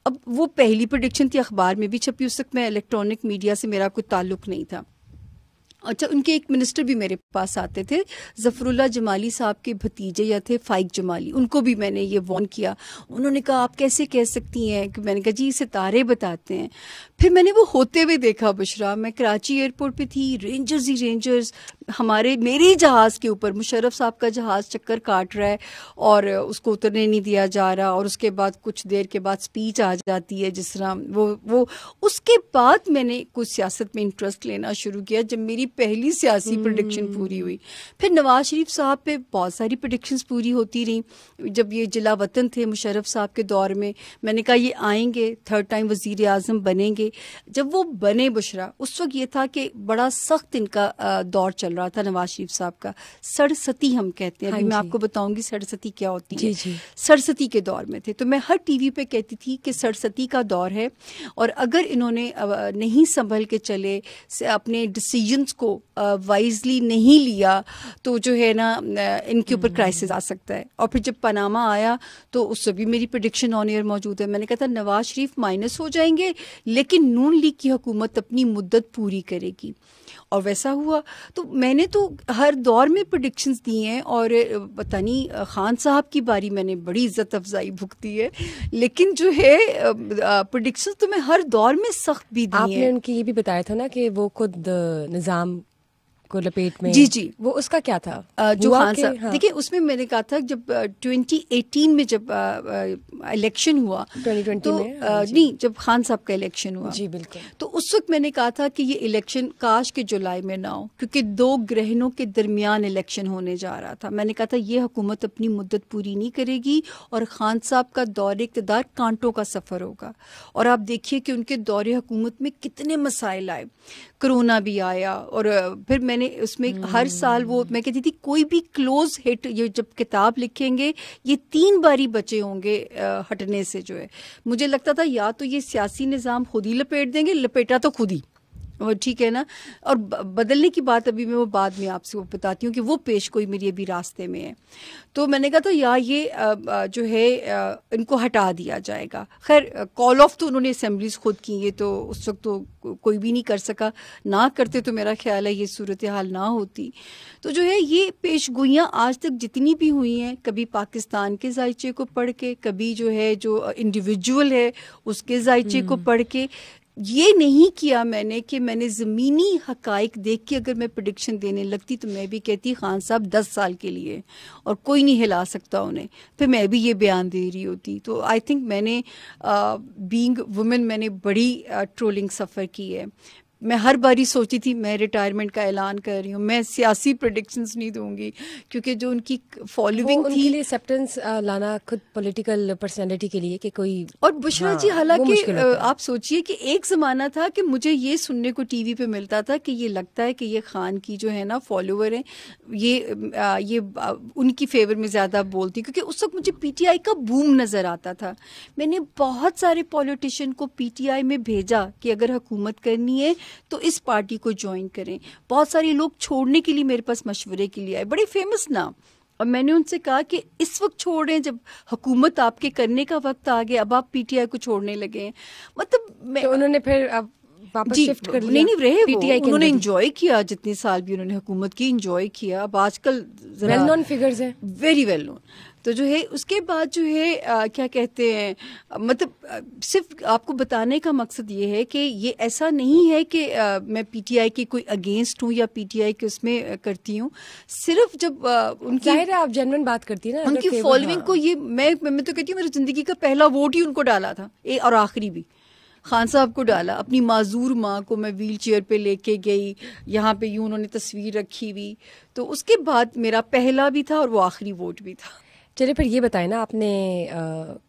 اب وہ پہلی پریڈکشن تھی، اخبار میں بھی چھپی، اس وقت میں الیکٹرانک میڈیا سے میرا کوئی تعلق نہیں تھا. اچھا، ان کے ایک منسٹر بھی میرے پاس آتے تھے، ظفر اللہ جمالی صاحب کے بھتیجے یا تھے فائق جمالی، ان کو بھی میں نے یہ وارن کیا. انہوں نے کہا آپ کیسے کہہ سکتی ہیں، کہ میں نے کہا جی ستارے بتاتے ہیں. پھر میں نے وہ ہوتے ہوئے دیکھا بشرا، میں کراچی ایئرپورٹ پہ تھی، رینجرز ہی رینجرز میرے جہاز کے اوپر، مشرف صاحب کا جہاز چکر کاٹ رہا ہے اور اس کو اترنے نہیں دیا جا رہا، اور اس کے بعد کچھ دیر کے بعد سپیچ آ جاتی ہے جس طرح وہ اس کے بعد میں نے کچھ سیاست میں انٹرسٹ لینا شروع کیا جب میری پہلی سیاسی پریڈکشن پوری ہوئی. پھر نواز شریف صاحب پہ بہت ساری پریڈکشنز پوری ہوتی رہیں. جب یہ جلا وطن تھے مشرف صاحب کے دور میں نے کہا یہ آئیں گے 3rd ٹائم وزیر اعظم بنیں گے. جب وہ بنے بشرا، اس وقت یہ تھا کہ بڑا سخت ان کا دور چل رہا تھا نواز شریف صاحب کا، سڑستی ہم کہتے ہیں. ابھی میں آپ کو بتاؤں گی سڑستی کیا ہوتی ہے. سڑستی کے دور میں تھے، تو میں ہر ٹی وی پہ کہتی تھی کہ سڑستی کا دور ہے، اور اگر انہوں نے نہیں سنبھل کے چلے، اپنے ڈیسیجنز کو وائزلی نہیں لیا، تو جو ہے نا ان کے اوپر کرائسس آ سکتا ہے. اور پھر جب پاناما آیا تو اس سے بھی میری پریڈکشن آن ایئر موجود ہے. میں نے کہا تھا نواز شریف مائنس ہو جائیں گے لیکن نون لیگ کی حکومت اپنی مدت پوری کرے گی، اور ویسا ہوا. تو میں نے تو ہر دور میں پریڈکشنز دی ہیں، اور پتہ نہیں خان صاحب کی باری میں نے بڑی عزت افزائی بھگتی ہے، لیکن جو ہے پریڈکشنز تو میں ہر دور میں سخت بھی دی ہیں. آپ نے ان کی یہ بھی بتایا تھا نا کہ وہ خود نظام کو لپیٹ میں، جی وہ اس کا کیا تھا جو خان صاحب، دیکھیں اس میں نے کہا تھا جب 2018 میں جب الیکشن ہوا، 2020 میں نہیں جب خان صاحب کا الیکشن ہوا، جی بالکل، تو اس وقت میں نے کہا تھا کہ یہ الیکشن کاش کے جولائی میں نہ ہو، کیونکہ 2 گرہنوں کے درمیان الیکشن ہونے جا رہا تھا. میں نے کہا تھا یہ حکومت اپنی مدت پوری نہیں کرے گی اور خان صاحب کا دور اقتدار کانٹوں کا سفر ہوگا. اور آپ دیکھیے کہ ان کے دور حکومت میں کتنے مسائل آئے، کرونا بھی آیا، اور پھر میں نے اس میں ہر سال وہ میں کہتی تھی کوئی بھی کلوز ہٹ، یہ جب کتاب لکھیں گے یہ 3 باری بچے ہوں گے ہٹنے سے. جو ہے مجھے لگتا تھا یا تو یہ سیاسی نظام خود ہی لپیٹ دیں گے، لپیٹا تو خود ہی، ٹھیک ہے نا. اور بدلنے کی بات ابھی میں وہ بعد میں آپ سے وہ بتاتی ہوں کہ وہ پیش کوئی میری ابھی راستے میں ہے. تو میں نے کہا تھا یا یہ جو ہے ان کو ہٹا دیا جائے گا. خیر کال آف تو انہوں نے اسمبلیز خود کی، یہ تو اس وقت تو کوئی بھی نہیں کر سکا، نہ کرتے تو میرا خیال ہے یہ صورتحال نہ ہوتی. تو جو ہے یہ پیش گوئیاں آج تک جتنی بھی ہوئی ہیں، کبھی پاکستان کے ذائچے کو پڑھ کے، کبھی جو ہے جو انڈیویجول ہے اس کے ذائچے کو پڑھ کے، یہ نہیں کیا میں نے کہ میں نے زمینی حقائق دیکھ کے اگر میں پریڈکشن دینے لگتی تو میں بھی کہتی خان صاحب 10 سال کے لیے اور کوئی نہیں ہلا سکتا انہیں، پھر میں بھی یہ بیان دے رہی ہوتی. تو آئی تھنک میں نے بینگ وومن میں نے بڑی ٹرولنگ سفر کی ہے. میں ہر باری سوچی تھی میں ریٹائرمنٹ کا اعلان کر رہی ہوں، میں سیاسی پریڈکشنز نہیں دوں گی، کیونکہ جو ان کی فالوئنگ تھی، ان کے لیے ایکسیپٹنس لانا خود پولیٹیکل پرسنالٹی کے لیے کہ کوئی. اور بشرا جی حالانکہ آپ سوچئے کہ ایک زمانہ تھا کہ مجھے یہ سننے کو ٹی وی پہ ملتا تھا کہ یہ لگتا ہے کہ یہ خان کی جو ہے نا فالوور ہیں، یہ ان کی فیور میں زیادہ بولتی، کیونکہ اس وقت مجھے پی ٹی آئی کا بوم نظر آتا تھا. میں نے بہت سارے پولیٹیشین کو پی ٹی آئی میں بھیجا کہ اگر حکومت کرنی ہے تو اس پارٹی کو جوائن کریں. بہت سارے لوگ چھوڑنے کے لیے میرے پاس مشورے کے لیے آئے، بڑے فیمس نام، اور میں نے ان سے کہا کہ اس وقت چھوڑ رہے ہیں جب حکومت آپ کے کرنے کا وقت آ گیا، اب آپ پی ٹی آئی کو چھوڑنے لگے ہیں. مطلب انہوں نے پھر اب واپس شفٹ کر لیا. نہیں رہے پی ٹی آئی، انہوں نے انجوائے کیا جتنے سال بھی انہوں نے حکومت کی، انجوائے کیا. اب آج کل ویل نون فگرز ہیں، ویری ویل نون. تو جو ہے اس کے بعد جو ہے کیا کہتے ہیں, مطلب صرف آپ کو بتانے کا مقصد یہ ہے کہ یہ ایسا نہیں ہے کہ میں پی ٹی آئی کی کوئی اگینسٹ ہوں یا پی ٹی آئی کے اس میں کرتی ہوں. صرف جب ان کی ظاہر ہے آپ جینوئن بات کرتی ہیں نا, ان کی فالوئنگ کو, یہ میں تو کہتی ہوں میری زندگی کا پہلا ووٹ ہی ان کو ڈالا تھا, اور آخری بھی خان صاحب کو ڈالا. اپنی معذور ماں کو میں ویل چیئر پہ لے کے گئی, یہاں پہ یوں انہوں نے تصویر رکھی ہوئی, تو اس کے بعد میرا پہلا بھی تھا اور وہ آخری ووٹ بھی تھا. چلیے پھر یہ بتائیں نا, آپ نے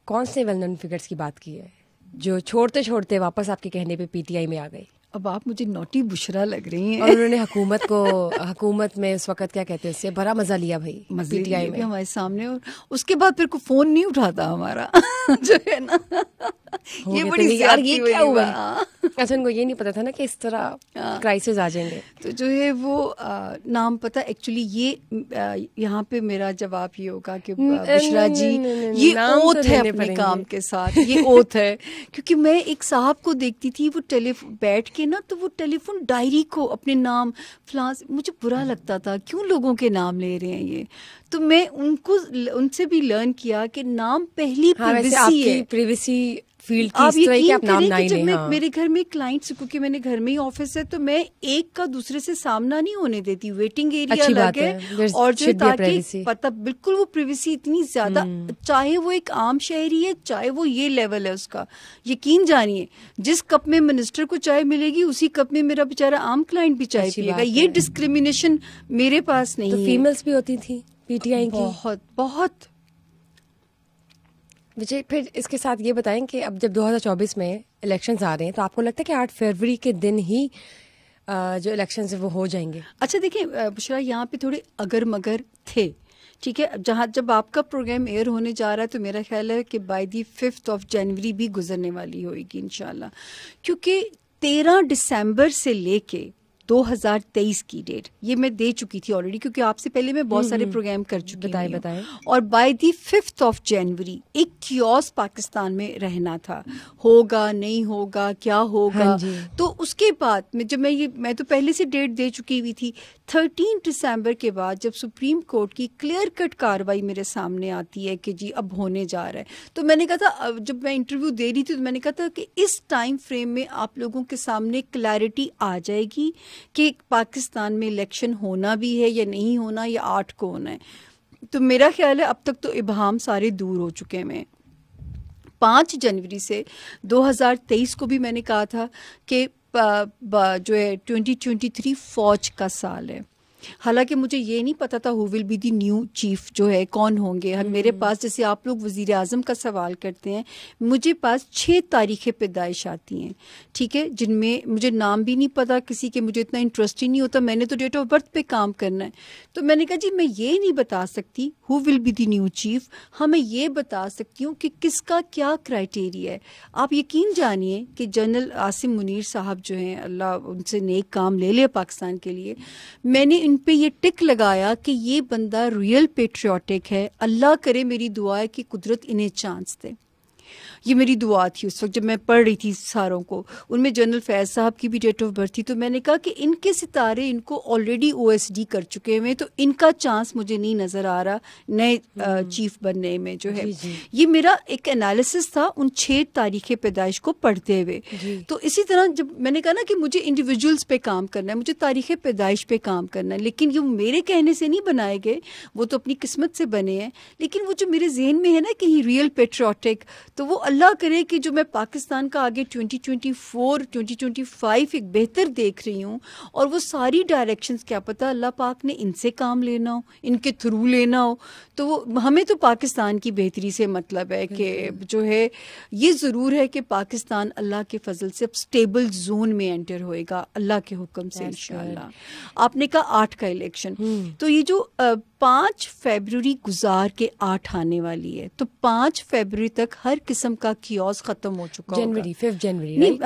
کون سے ویل نون فگرس کی بات کی ہے جو چھوڑتے چھوڑتے واپس آپ کے کہنے پہ پی ٹی آئی میں آ گئی؟ اب آپ مجھے نوٹی بشرا لگ رہی ہیں. اور انہوں نے حکومت میں اس وقت کیا کہتے ہیں, اس سے بڑا مزہ لیا بھائی پی ٹی آئی میں ہمارے سامنے, اور اس کے بعد پھر کوئی فون نہیں اٹھاتا ہمارا جو ہے نا, یہ بڑی زیادتی ہوئی. اچھا, ان کو یہ نہیں پتا تھا نا کہ اس طرح کرائسس آ جائیں گے. تو جو ہے وہ نام پتا ایکچولی, یہ یہاں پہ میرا جواب یہ ہوگا کہ بشرا جی یہ اوتھ ہے اپنے کام کے ساتھ, یہ اوتھ ہے. کیونکہ میں ایک صاحب کو دیکھتی تھی وہ بیٹھ کے نا, تو وہ ٹیلی فون ڈائری کو اپنے نام فلاں, مجھے برا لگتا تھا کیوں لوگوں کے نام لے رہے ہیں یہ. تو میں ان سے بھی لرن کیا کہ نام پہلی پریویسی ہے, پریویسی فیلڈ کی. آپ یقین کریں کہ جب میں میرے گھر میں کلائنٹس, کیونکہ میں نے گھر میں ہی آفس ہے, تو میں ایک کا دوسرے سے سامنا نہیں ہونے دیتی, ویٹنگ ایریا الگ ہے, اور جو تاکہ پتہ بالکل وہ پریویسی اتنی زیادہ, چاہے وہ ایک عام شہری ہے, چاہے وہ یہ لیول ہے اس کا, یقین جانیے جس کپ میں منسٹر کو چائے ملے گی اسی کپ میں میرا بیچارہ عام کلائنٹ بھی چائے پیے گا. یہ ڈسکریمنیشن میرے پاس نہیں ہے. فیمیلز بھی ہوتی تھی پی ٹی آئی کی بہت بہت. مجھے پھر اس کے ساتھ یہ بتائیں کہ اب جب 2024 میں الیکشنز آ رہے ہیں, تو آپ کو لگتا ہے کہ 8 فروری کے دن ہی جو الیکشنز وہ ہو جائیں گے؟ اچھا دیکھیں بشرا, یہاں پہ تھوڑے اگر مگر تھے, ٹھیک ہے. جب آپ کا پروگرام ایئر ہونے جا رہا ہے تو میرا خیال ہے کہ بائی دی 5 جنوری بھی گزرنے والی ہوئے گی انشاءاللہ, کیونکہ 13 دسمبر سے لے کے 2023 کی ڈیٹ یہ میں دے چکی تھی آلریڈی, کیونکہ آپ سے پہلے میں بہت سارے پروگرام کر چکی ہوں. اور بائی دی 5 جنوری ایک کیوس پاکستان میں رہنا تھا, ہوگا نہیں ہوگا کیا ہوگا. تو اس کے بعد جب میں تو پہلے سے ڈیٹ دے چکی ہوئی تھی. 13 دسمبر کے بعد جب سپریم کورٹ کی کلیئر کٹ کاروائی میرے سامنے آتی ہے کہ جی اب ہونے جا رہا ہے, تو میں نے کہا تھا, جب میں انٹرویو دے رہی تھی تو میں نے کہا تھا کہ اس ٹائم فریم میں آپ لوگوں کے سامنے کلیئرٹی آ جائے گی کہ پاکستان میں الیکشن ہونا بھی ہے یا نہیں ہونا, یا 8 کو ہونا ہے. تو میرا خیال ہے اب تک تو ابہام سارے دور ہو چکے ہیں. 5 جنوری سے 2023 کو بھی میں نے کہا تھا کہ جو ہے 2023 فوج کا سال ہے. حالانکہ مجھے یہ نہیں پتا تھا who will be the new chief جو ہے کون ہوں گے. میرے پاس جیسے آپ لوگ وزیر اعظم کا سوال کرتے ہیں, مجھے پاس 6 تاریخیں پیدائش آتی ہیں, ٹھیک ہے, جن میں مجھے نام بھی نہیں پتا کسی کے, مجھے اتنا انٹرسٹ ہی نہیں ہوتا, میں نے تو ڈیٹ آف برتھ پہ کام کرنا ہے. تو میں نے کہا جی میں یہ نہیں بتا سکتی who will be the new chief, ہاں میں یہ بتا سکتی ہوں کہ کس کا کیا کرائٹیریا ہے. آپ یقین جانیے کہ جنرل عاصم منیر صاحب جو ہیں, اللہ ان سے نیک کام لے لے پاکستان کے لیے, میں نے ان پہ یہ ٹک لگایا کہ یہ بندہ ریئل پیٹریوٹک ہے. اللہ کرے, میری دعا ہے کہ قدرت انہیں چانس دے. یہ میری دعا تھی اس وقت جب میں پڑھ رہی تھی ساروں کو. ان میں جنرل فیض صاحب کی بھی ڈیٹ آف برتھ تھی, تو میں نے کہا کہ ان کے ستارے ان کو آلریڈی OSD کر چکے ہوئے, تو ان کا چانس مجھے نہیں نظر آ رہا نئے چیف بننے میں جو ہے. یہ میرا ایک انالیسس تھا ان 6 تاریخ پیدائش کو پڑھتے ہوئے. تو اسی طرح جب میں نے کہا نا کہ مجھے انڈیویجولس پہ کام کرنا ہے, مجھے تاریخ پیدائش پہ کام کرنا ہے, لیکن یہ میرے کہنے سے نہیں بنائے گئے, وہ تو اپنی قسمت سے بنے ہیں. لیکن وہ جو میرے ذہن میں ہے نا کہ ریئل پیٹریوٹک, تو وہ اللہ کرے کہ جو میں پاکستان کا آگے 2024 2025 ایک بہتر دیکھ رہی ہوں, اور وہ ساری ڈائریکشنز کیا پتہ اللہ پاک نے ان سے کام لینا ہو, ان کے تھرو لینا ہو. تو وہ ہمیں تو پاکستان کی بہتری سے مطلب ہے کہ جو ہے یہ ضرور ہے کہ پاکستان اللہ کے فضل سے اب سٹیبل زون میں انٹر ہوئے گا اللہ کے حکم سے انشاءاللہ. آپ نے کہا 8 کا الیکشن, تو یہ جو 5 فیبروری گزار کے 8 آنے والی ہے, تو 5 فیبروری تک ہر قسم کا کیوس ختم ہو چکا ہوگا. جنوری 5 جنوری نہیں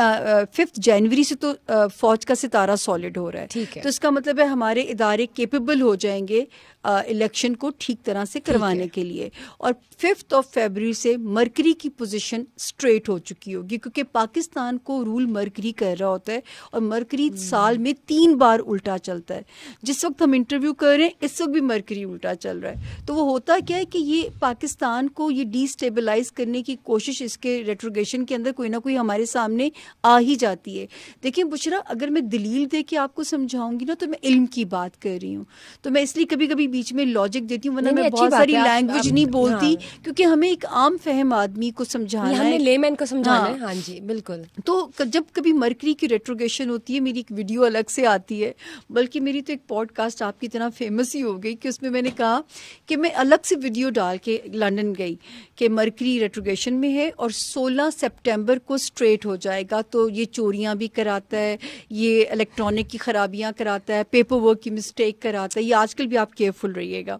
5 جنوری سے تو فوج کا ستارہ سالڈ ہو رہا ہے. تو اس کا مطلب ہے ہمارے ادارے کیپیبل ہو جائیں گے الیکشن کو ٹھیک طرح سے کروانے کے لیے. اور 5 فیبروری سے مرکری کی پوزیشن اسٹریٹ ہو چکی ہوگی, کیونکہ پاکستان کو رول مرکری کر رہا ہوتا ہے اور مرکری سال میں 3 بار الٹا چلتا ہے. جس وقت ہم انٹرویو کر رہے ہیں اس وقت بھی مرکری الٹا چل رہا ہے. تو وہ ہوتا کیا ہے کہ یہ پاکستان کو یہ ڈی اسٹیبلائز کرنے کی کوشش اس کے ریٹروگیشن کے اندر کوئی نہ کوئی ہمارے سامنے آ ہی جاتی ہے. دیکھیں بشرا, اگر میں دلیل دے کے آپ کو سمجھاؤں گی نا تو میں علم کی بات کر رہی ہوں, تو میں اس لیے کبھی کبھی بیچ میں لاجک دیتی ہوں, ورنہ میں بہت ساری لینگویج نہیں بولتی کیونکہ ہمیں ایک عام فہم آدمی کو سمجھانا ہے, لے مین کو سمجھانا ہے. ہاں جی بالکل. تو جب کبھی مرکری کی ریٹروگیشن ہوتی ہے, میری ایک ویڈیو الگ سے آتی ہے, بلکہ میری تو ایک پوڈ کاسٹ آپ کی طرح فیمس ہی ہو گئی کہ اس میں نے کہا کہ میں الگ سے ویڈیو ڈال کے لنڈن گئی کہ مرکری ریٹروگیشن میں ہے اور 16 سپٹمبر کو اسٹریٹ ہو جائے گا. تو یہ چوریاں بھی کراتا ہے, یہ الیکٹرانک کی خرابیاں کراتا ہے, پیپر ورک کی مسٹیک کراتا ہے. یہ آج کل بھی آپ کیئرفل رہیے گا.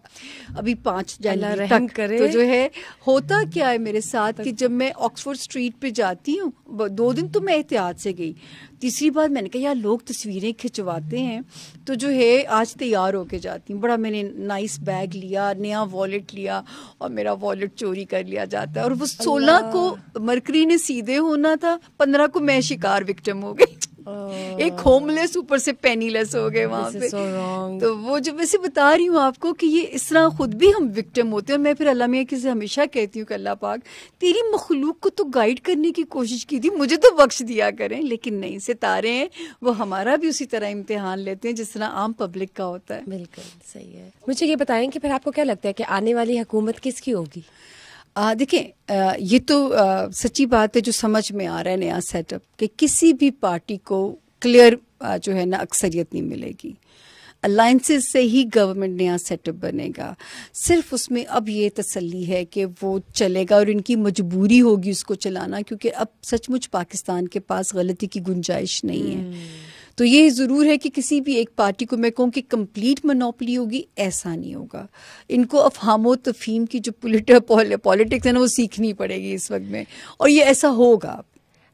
ابھی 5 جنوری تک تو جو ہے ہوتا کیا ہے میرے ساتھ کہ جب میں آکسفورڈ اسٹریٹ پہ جاتی ہوں, 2 دن تو میں احتیاط سے گئی, تیسری بار میں نے کہا یار لوگ تصویریں کھنچواتے ہیں تو جو ہے آج تیار ہو کے جاتی ہوں. بڑا میں نے نائس بیگ لیا, نیا والیٹ لیا, اور میرا والیٹ چوری کر لیا جاتا ہے. اور وہ 16 کو مرکری نے سیدھے ہونا تھا, 15 کو میں شکار وکٹم ہو گئی. ایک ہوم لیس اوپر سے پینی لیس ہو گئے وہاں پہ. تو وہ جو ویسے بتا رہی ہوں آپ کو کہ یہ اس طرح خود بھی ہم وکٹم ہوتے ہیں. میں پھر اللہ میاں کی سے ہمیشہ کہتی ہوں کہ اللہ پاک تیری مخلوق کو تو گائیڈ کرنے کی کوشش کی تھی, مجھے تو بخش دیا کریں. لیکن نہیں, ستارے ہیں وہ ہمارا بھی اسی طرح امتحان لیتے ہیں جس طرح عام پبلک کا ہوتا ہے. بالکل صحیح ہے. مجھے یہ بتائیں کہ پھر آپ کو کیا لگتا ہے کہ آنے والی حکومت کس کی ہوگی؟ دیکھیں یہ تو سچی بات ہے جو سمجھ میں آ رہا ہے نیا سیٹ اپ کہ کسی بھی پارٹی کو کلیئر جو ہے نا اکثریت نہیں ملے گی. الائنسز سے ہی گورنمنٹ نیا سیٹ اپ بنے گا. صرف اس میں اب یہ تسلی ہے کہ وہ چلے گا اور ان کی مجبوری ہوگی اس کو چلانا, کیونکہ اب سچ مچ پاکستان کے پاس غلطی کی گنجائش نہیں ہے. تو یہ ضرور ہے کہ کسی بھی ایک پارٹی کو میں کہوں کہ کمپلیٹ منوپلی ہوگی, ایسا نہیں ہوگا. ان کو افہام و تفہیم کی جو پولیٹکس ہے نا وہ سیکھنی پڑے گی اس وقت میں, اور یہ ایسا ہوگا.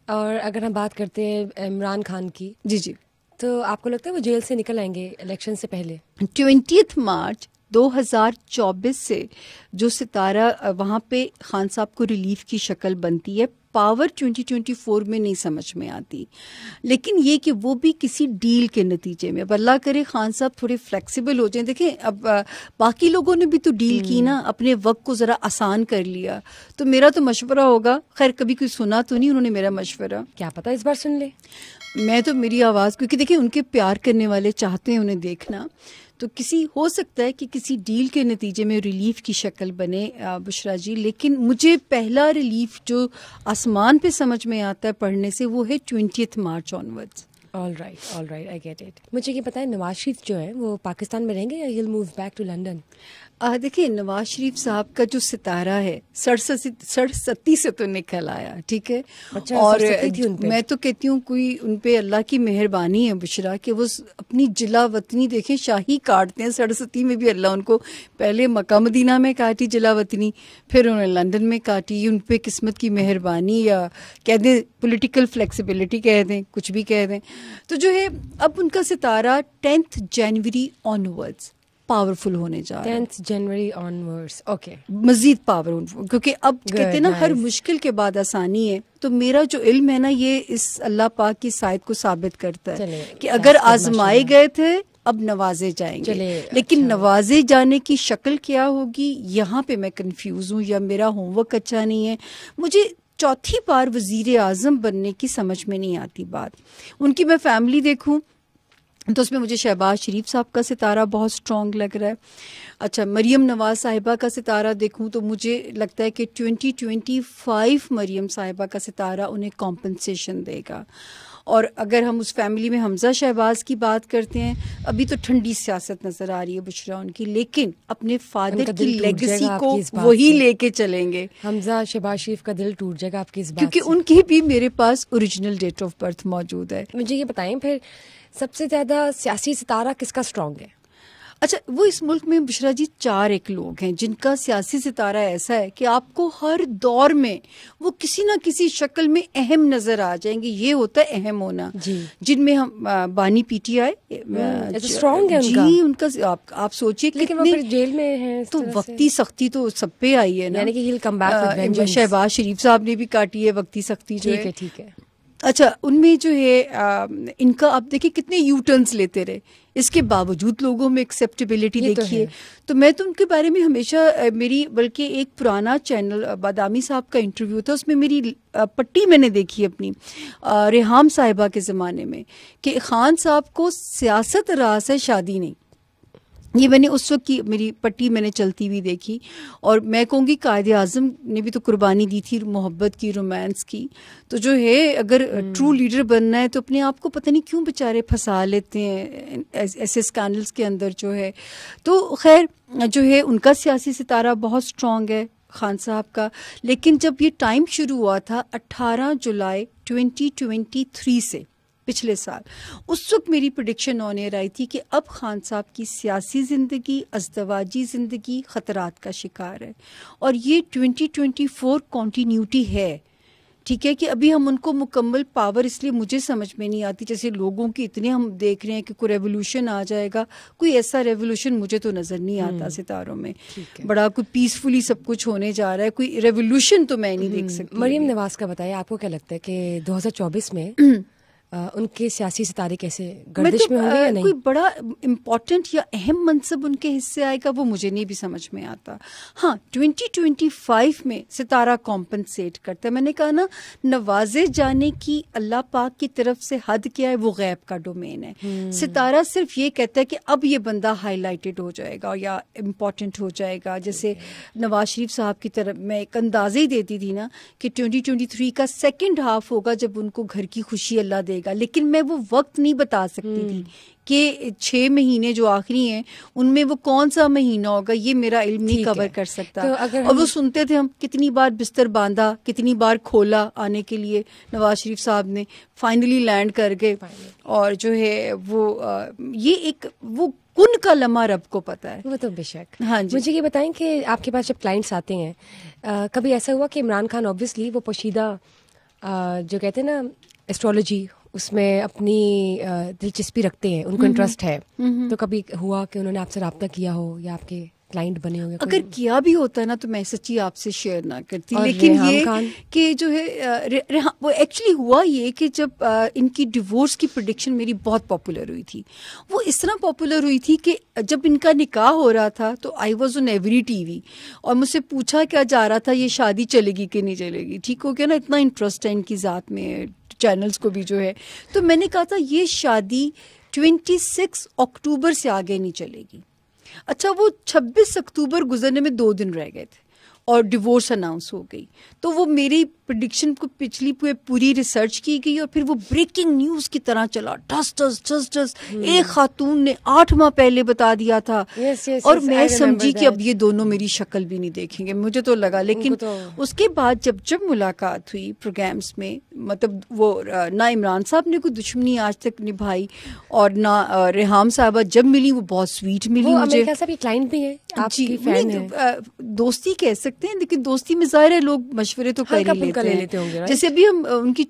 اور اگر ہم بات کرتے ہیں عمران خان کی, جی تو آپ کو لگتا ہے وہ جیل سے نکل آئیں گے الیکشن سے پہلے؟ 20 مارچ 2024 سے جو ستارہ وہاں پہ خان صاحب کو ریلیف کی شکل بنتی ہے, پاور 2024 میں نہیں سمجھ میں آتی. لیکن یہ کہ وہ بھی کسی ڈیل کے نتیجے میں, اب اللہ کرے خان صاحب تھوڑے فلیکسیبل ہو جائیں. دیکھیں اب باقی لوگوں نے بھی تو ڈیل کی نا, اپنے وقت کو ذرا آسان کر لیا. تو میرا تو مشورہ ہوگا, خیر کبھی کوئی سنا تو نہیں انہوں نے میرا مشورہ, کیا پتا اس بار سن لے. میں تو میری آواز, کیونکہ دیکھیں ان کے پیار کرنے والے چاہتے ہیں انہیں دیکھنا, تو کسی ہو سکتا ہے کہ کسی ڈیل کے نتیجے میں ریلیف کی شکل بنے بشرا جی. لیکن مجھے پہلا ریلیف جو آسمان پہ سمجھ میں آتا ہے پڑھنے سے وہ ہے 20 March awards. All right I get it. مجھے یہ پتا ہے نواز شریف جو ہے وہ پاکستان میں رہیں گے یا he'll move back to London? دیکھیں نواز شریف صاحب کا جو ستارہ ہے 67 سے تو نکل آیا, ٹھیک ہے. اور میں تو کہتی ہوں کوئی ان پہ اللہ کی مہربانی ہے بشرا کہ وہ اپنی جلا وطنی دیکھیں شاہی کاٹتے ہیں. 67 میں بھی اللہ ان کو پہلے مکہ مدینہ میں کاٹی جلا وطنی, پھر انہیں لندن میں کاٹی. ان پہ قسمت کی مہربانی یا کہہ دیں پولیٹیکل فلیکسیبلٹی کہہ دیں, کچھ بھی کہہ دیں. تو جو ہے اب ان کا ستارہ 10 جنوری آنورڈز پاورفل ہونے جا رہا ہے. 10 جنوری آنورڈز, اوکے, مزید پاور, کیونکہ اب کہتے ہیں نا ہر مشکل کے بعد آسانی ہے. تو میرا جو علم ہے نا یہ اس اللہ پاک کی سائد کو ثابت کرتا ہے کہ اگر آزمائے گئے تھے اب نوازے جائیں گے. لیکن نوازے جانے کی شکل کیا ہوگی یہاں پہ میں کنفیوز ہوں, یا میرا ہوم ورک اچھا نہیں ہے. مجھے چوتھی بار وزیر اعظم بننے کی سمجھ میں نہیں آتی بات. ان کی میں فیملی دیکھوں تو اس میں مجھے شہباز شریف صاحب کا ستارہ بہت سٹرونگ لگ رہا ہے. اچھا مریم نواز صاحبہ کا ستارہ دیکھوں تو مجھے لگتا ہے کہ 2025 مریم صاحبہ کا ستارہ انہیں کمپنسیشن دے گا. اور اگر ہم اس فیملی میں حمزہ شہباز کی بات کرتے ہیں, ابھی تو ٹھنڈی سیاست نظر آ رہی ہے بشرا ان کی, لیکن اپنے فادر کی لیگیسی کو وہی لے کے چلیں گے. حمزہ شہباز شریف کا دل ٹوٹ جائے گا آپ کی اس بات سے, کیونکہ ان کی بھی میرے پاس اوریجنل ڈیٹ آف برتھ موجود ہے. مجھے یہ بتائیں پھر سب سے زیادہ سیاسی ستارہ کس کا سٹرونگ ہے؟ اچھا وہ اس ملک میں بشرا جی 4 ایک لوگ ہیں جن کا سیاسی ستارہ ایسا ہے کہ آپ کو ہر دور میں وہ کسی نہ کسی شکل میں اہم نظر آ جائیں گے. یہ ہوتا ہے اہم ہونا. جن میں ہم بانی پی ٹی آئی جی ان کا آپ سوچیے جیل میں ہیں تو وقتی سختی تو سب پہ آئی ہے نا. شہباز شریف صاحب نے بھی کاٹی ہے وقتی سختی جو ہے. ٹھیک ہے. اچھا ان میں جو ہے ان کا آپ دیکھیں کتنے یو ٹرنس لیتے رہے, اس کے باوجود لوگوں میں ایکسیپٹیبلٹی دیکھیے. تو میں تو ان کے بارے میں ہمیشہ میری بلکہ ایک پرانا چینل بادامی صاحب کا انٹرویو تھا, اس میں میری پٹی میں نے دیکھی اپنی ریحام صاحبہ کے زمانے میں کہ خان صاحب کو سیاست راس ہے شادی نہیں. یہ میں نے اس وقت کی میری پٹی میں نے چلتی ہوئی دیکھی. اور میں کہوں گی قائد اعظم نے بھی تو قربانی دی تھی محبت کی, رومانس کی. تو جو ہے اگر ٹرو لیڈر بننا ہے تو اپنے آپ کو پتہ نہیں کیوں بیچارے پھنسا لیتے ہیں ایسے اسکینڈلس کے اندر جو ہے. تو خیر جو ہے ان کا سیاسی ستارہ بہت اسٹرانگ ہے خان صاحب کا. لیکن جب یہ ٹائم شروع ہوا تھا 18 جولائی 2023 سے پچھلے سال, اس وقت میری پریڈکشن آن ایئر آئی تھی کہ اب خان صاحب کی سیاسی زندگی, ازدواجی زندگی خطرات کا شکار ہے. اور یہ 2024 کنٹینیوٹی ہے. ٹھیک ہے کہ ابھی ہم ان کو مکمل پاور, اس لیے مجھے سمجھ میں نہیں آتی جیسے لوگوں کی اتنے ہم دیکھ رہے ہیں کہ کوئی ریولیوشن آ جائے گا. کوئی ایسا ریولیوشن مجھے تو نظر نہیں آتا ستاروں میں. بڑا کوئی پیسفلی سب کچھ ہونے جا رہا ہے, کوئی ریولیوشن تو میں نہیں دیکھ سکتی. مریم نواز کا بتائیے آپ کو کیا لگتا ہے کہ 2024 میں ان کے سیاسی ستارے کیسے گردش میں ہوں گے یا نہیں؟ کوئی بڑا امپورٹنٹ یا اہم منصب ان کے حصے آئے گا وہ مجھے نہیں بھی سمجھ میں آتا. ہاں 2025 میں ستارہ کمپنسیٹ کرتا ہے. میں نے کہا نا نوازے جانے کی اللہ پاک کی طرف سے حد کیا ہے وہ غیب کا ڈومین ہے. ستارہ صرف یہ کہتا ہے کہ اب یہ بندہ ہائی لائٹڈ ہو جائے گا یا امپورٹنٹ ہو جائے گا. جیسے نواز شریف صاحب کی طرف میں ایک اندازے ہی دیتی تھی نا کہ 2023 کا سیکنڈ ہاف ہوگا جب ان کو گھر کی خوشی اللہ دے گا. لیکن میں وہ وقت نہیں بتا سکتی تھی کہ 6 مہینے جو آخری ہیں ان میں وہ کون سا مہینہ ہوگا, یہ میرا علم نہیں کور کر سکتا. اور وہ سنتے تھے ہم کتنی بار بستر باندھا, کتنی بار کھولا آنے کے لیے. نواز شریف صاحب نے فائنلی لینڈ کر گئے. اور جو ہے وہ یہ ایک وہ کن کا لمحہ رب کو پتہ ہے. وہ تو بے شک. ہاں جی مجھے یہ بتائیں کہ آپ کے پاس جب کلائنٹس آتے ہیں کبھی ایسا ہوا کہ عمران خان اوبویسلی وہ پوشیدہ جو کہتے ہیں نا ایسٹرولوجی اس میں اپنی دلچسپی رکھتے ہیں, ان کو انٹرسٹ ہے, تو کبھی ہوا کہ انہوں نے آپ سے رابطہ کیا ہو یا آپ کے کلائنٹ بنے ہوں گے؟ اگر کیا بھی ہوتا ہے نا تو میں سچی آپ سے شیئر نہ کرتی. لیکن یہ کہ جو ہے وہ ایکچولی ہوا یہ کہ جب ان کی ڈیورس کی پریڈکشن میری بہت پاپولر ہوئی تھی. وہ اس طرح پاپولر ہوئی تھی کہ جب ان کا نکاح ہو رہا تھا تو I was on every T V اور مجھ سے پوچھا کیا جا رہا تھا یہ شادی چلے گی کہ نہیں چلے گی. ٹھیک ہو گیا نا, اتنا انٹرسٹ ہے ان کی ذات میں چینلز کو بھی جو ہے. تو میں نے کہا تھا یہ شادی 26 اکتوبر سے آگے نہیں چلے گی. اچھا وہ 26 اکتوبر گزرنے میں 2 دن رہ گئے تھے اور ڈیورس اناؤنس ہو گئی. تو وہ میری پریڈکشن کو پچھلی پوری ریسرچ کی گئی اور پھر وہ بریکنگ نیوز کی طرح چلا. ٹس ایک خاتون نے 8 ماہ پہلے بتا دیا تھا. اور میں سمجھی کہ اب یہ دونوں میری شکل بھی نہیں دیکھیں گے, مجھے تو لگا. لیکن اس کے بعد جب ملاقات ہوئی پروگرامس میں, مطلب وہ نہ عمران صاحب نے کوئی دشمنی آج تک نبھائی اور نہ ریحام صاحبہ جب ملی وہ بہت سویٹ ملی مجھے. کلائنٹ بھی ہے جی, دوستی کہہ سکتے ہیں, لیکن دوستی میں ظاہر ہے لوگ مشورے تو کر ہی لیتے ہیں. جیسے ابھی ہم ان کی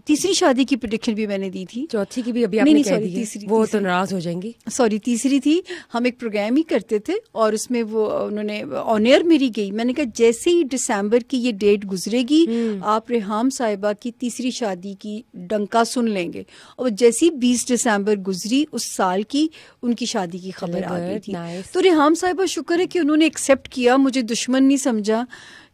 تیسری شادی کی پریڈکشن بھی میں نے دی تھی. چوتھی کی بھی ابھی آپ نے کہہ دی ہے, وہ تو ناراض ہو جائیں گی. سوری تیسری تھی. ہم ایک پروگرام ہی کرتے تھے اور اس میں وہ انہوں نے آن ایئر میری گئی. میں نے کہا جیسے ہی دسمبر کی یہ ڈیٹ گزرے گی آپ ریحام صاحبہ کی تیسری شادی کی ڈنکا سن لیں گے. اور جیسی 20 دسمبر گزری اس سال کی ان کی شادی کی خبر آ گئی تھی. تو ریحام صاحبہ شکر ہے کہ انہوں نے ایکسیپٹ کیا, مجھے دشمن نہیں سمجھا.